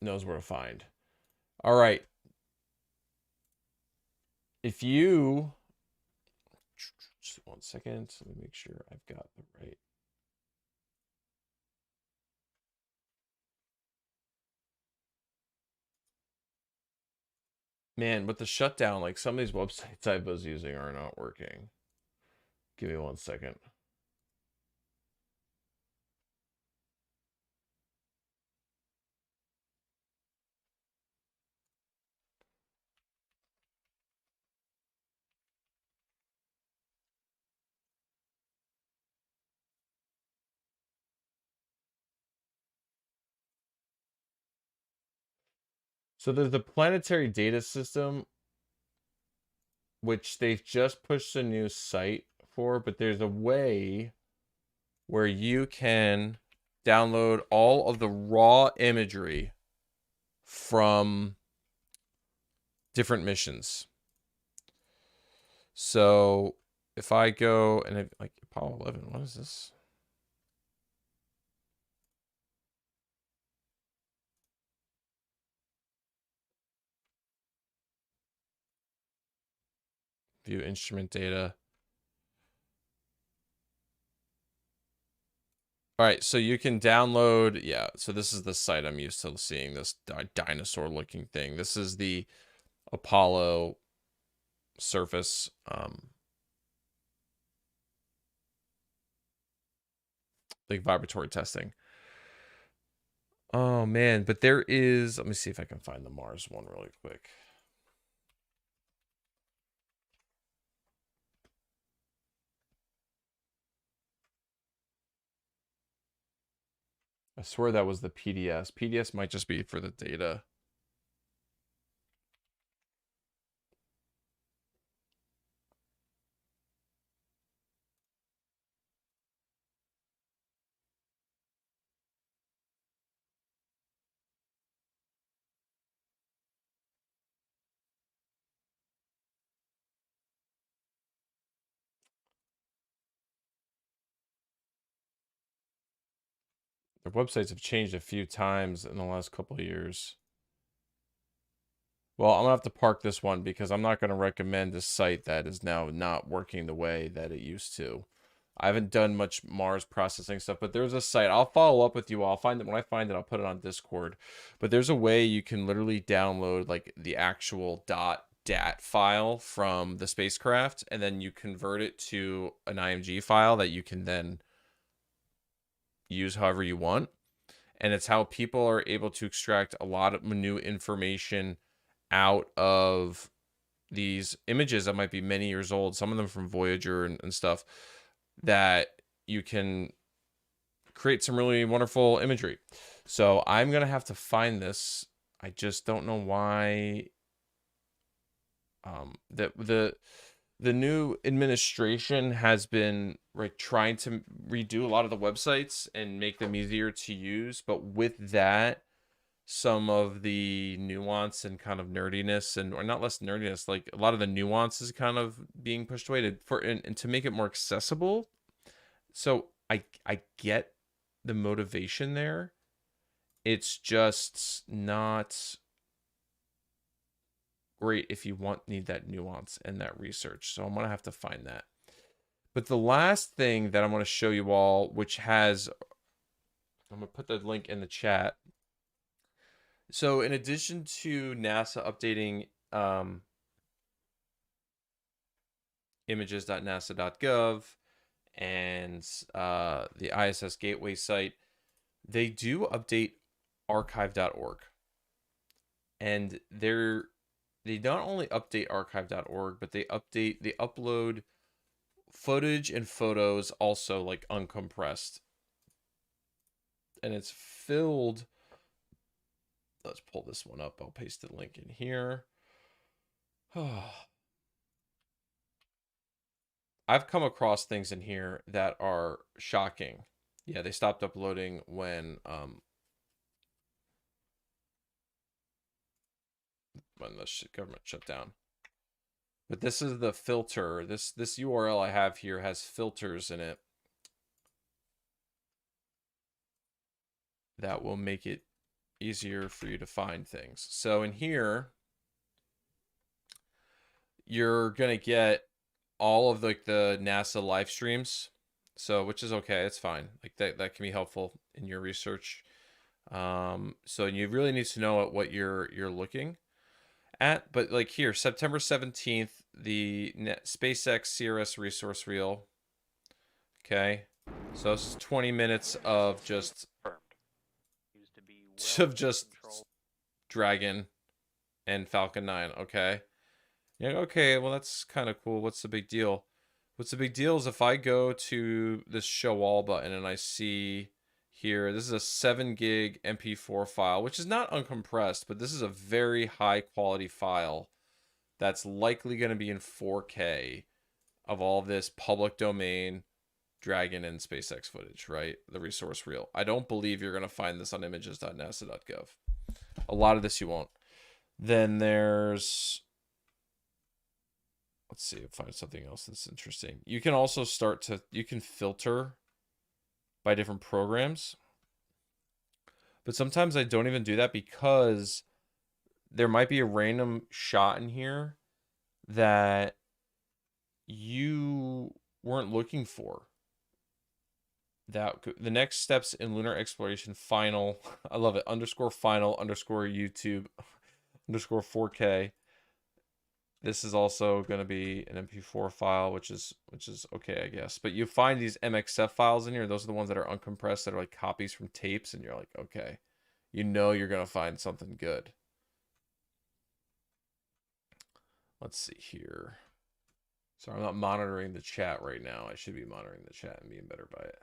knows where to find. All right. If you, just 1 second, let me make sure I've got the right. Man, with the shutdown, like some of these websites I was using are not working. Give me 1 second. So there's the planetary data system, which they've just pushed a new site for, but there's a way where you can download all of the raw imagery from different missions. So if I go and like Apollo 11, what is this? View instrument data. All right, so you can download, yeah, so this is the site I'm used to seeing, this dinosaur looking thing. This is the Apollo surface. Like vibratory testing. Oh man, but there is, let me see if I can find the Mars one really quick. I swear that was the PDS. PDS might just be for the data. Their websites have changed a few times in the last couple of years. Well, I'm going to have to park this one because I'm not going to recommend a site that is now not working the way that it used to. I haven't done much Mars processing stuff, but there's a site. I'll follow up with you. I'll find it. When I find it, I'll put it on Discord. But there's a way you can literally download like the actual .dat file from the spacecraft, and then you convert it to an IMG file that you can then use however you want. And it's how people are able to extract a lot of new information out of these images that might be many years old, some of them from Voyager and stuff, that you can create some really wonderful imagery. So I'm going to have to find this. I just don't know why the new administration has been trying to redo a lot of the websites and make them easier to use, but with that, some of the nuance and kind of nerdiness, or not less nerdiness, like a lot of the nuances kind of being pushed away and to make it more accessible. So I get the motivation there. It's just not great if you need that nuance and that research. So I'm going to have to find that. But the last thing that I'm going to show you all, which has, I'm going to put the link in the chat. So in addition to NASA updating images.nasa.gov and the ISS Gateway site, they do update archive.org. And they not only update archive.org, but they upload footage and photos also like uncompressed. And it's filled. Let's pull this one up. I'll paste the link in here. I've come across things in here that are shocking. Yeah, they stopped uploading when the government shut down. But this is the filter. This URL I have here has filters in it that will make it easier for you to find things. So in here, you're gonna get all of like the NASA live streams, so which is okay, it's fine. Like that can be helpful in your research. So you really need to know what you're looking at. But like here, September 17th, the SpaceX CRS resource reel. Okay, so this is 20 minutes of just Dragon and Falcon 9. Okay. Yeah, okay, well that's kind of cool. What's the big deal? What's the big deal is if I go to this show all button and I see here. This is a 7 gig MP4 file, which is not uncompressed, but this is a very high quality file that's likely going to be in 4K of all this public domain Dragon and SpaceX footage, right? The resource reel. I don't believe you're going to find this on images.nasa.gov. A lot of this you won't. Then there's, let's see, find something else that's interesting. You can also you can filter by different programs. But sometimes I don't even do that because there might be a random shot in here that you weren't looking for. That the next steps in lunar exploration final, I love it, _final _YouTube _4K. This is also going to be an MP4 file, which is okay, I guess. But you find these MXF files in here. Those are the ones that are uncompressed, that are like copies from tapes, and you're like, okay, you know you're going to find something good. Let's see here. Sorry, I'm not monitoring the chat right now. I should be monitoring the chat and being better by it.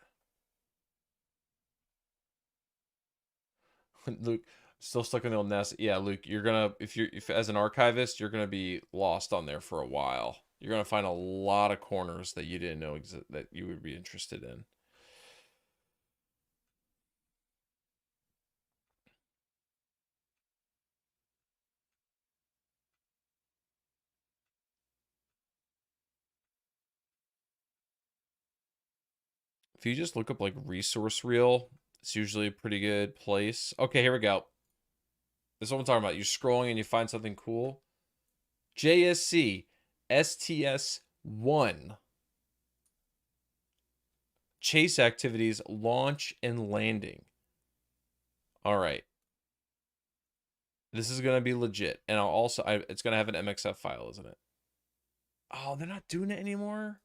Luke, still stuck in the old NASA. Yeah, Luke, you're gonna, if as an archivist, you're gonna be lost on there for a while. You're gonna find a lot of corners that you didn't know that you would be interested in. If you just look up like resource reel, it's usually a pretty good place. Okay, here we go. This is what I'm talking about. You're scrolling and you find something cool. JSC STS-1. Chase activities, launch and landing. All right. This is going to be legit. And it's going to have an MXF file, isn't it? Oh, they're not doing it anymore?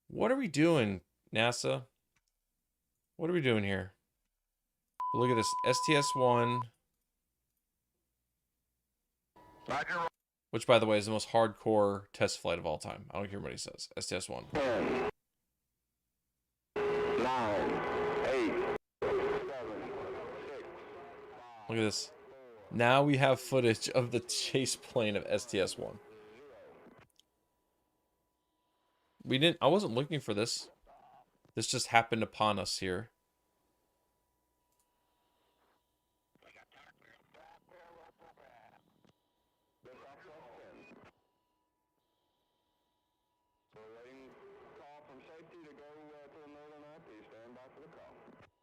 What are we doing, NASA? What are we doing here? Look at this. STS-1. Which, by the way, is the most hardcore test flight of all time. I don't care what he says. STS-1. 9, 8, 7, 6, look at this. Now we have footage of the chase plane of STS-1. I wasn't looking for this. This just happened upon us here.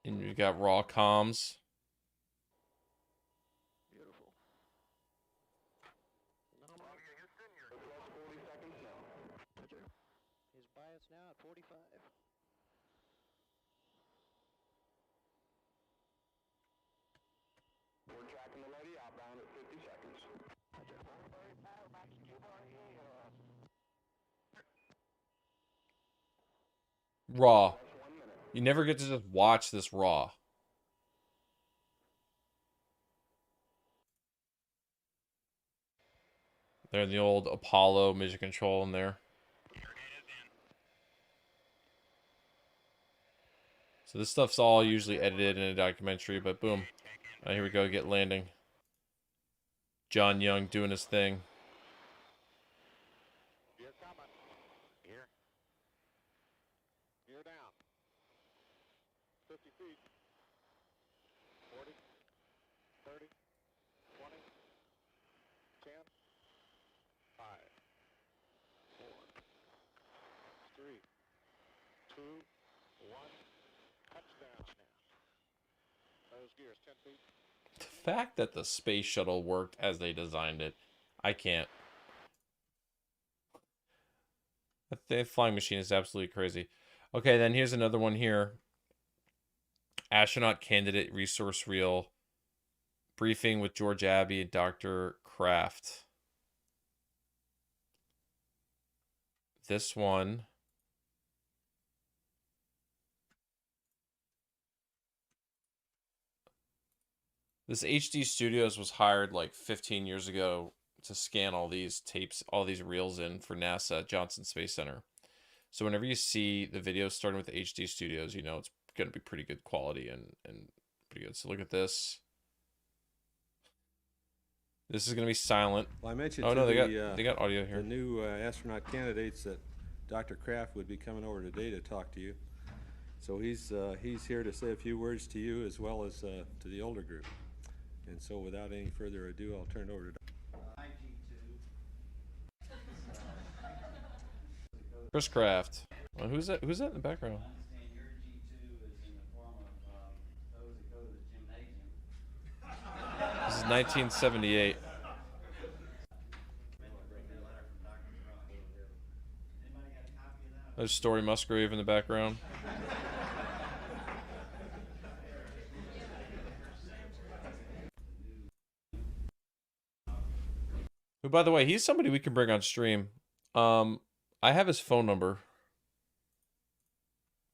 And you got raw comms. Beautiful. His bias now at 45. We're tracking the lady outbound at 50 seconds. Raw. You never get to just watch this raw. They're in the old Apollo mission control in there. So this stuff's all usually edited in a documentary, but boom. Here we go, get landing. John Young doing his thing. You're coming. Here. You're down. 50 feet. 40. 30. 20. 10. 5. 4. 3. 2. 1. Touchdown. Those gears 10 feet. The fact that the space shuttle worked as they designed it, I can't. The flying machine is absolutely crazy. Okay, then here's another one here. Astronaut candidate resource reel. Briefing with George Abbey and Dr. Kraft. This one. This HD Studios was hired like 15 years ago to scan all these tapes, all these reels in for NASA Johnson Space Center. So whenever you see the videos starting with HD Studios, you know it's going to be pretty good quality and pretty good. So look at this. This is going to be silent. Well, I mentioned they got audio here. The new astronaut candidates that Dr. Kraft would be coming over today to talk to you. So he's here to say a few words to you as well as to the older group. And so without any further ado, I'll turn it over to Chris Kraft. Well, who's that in the background? This is 1978. There's Story Musgrave in the background. Who, by the way, he's somebody we can bring on stream. I have his phone number.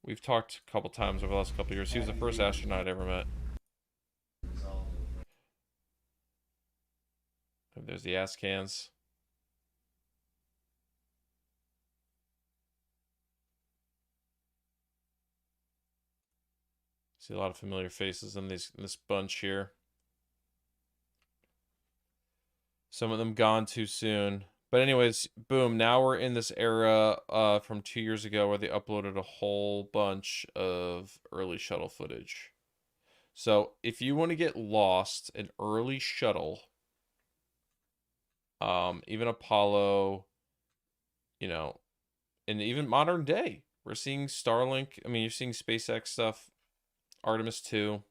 We've talked a couple times over the last couple of years. He was the first astronaut I ever met. There's the ass cans. See a lot of familiar faces in this bunch here. Some of them gone too soon. But anyways, boom, now we're in this era from 2 years ago where they uploaded a whole bunch of early shuttle footage. So if you want to get lost in early shuttle, even Apollo, you know, and even modern day, we're seeing Starlink. I mean, you're seeing SpaceX stuff, Artemis 2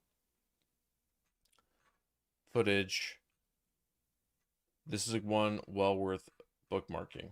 footage. This is one well worth bookmarking.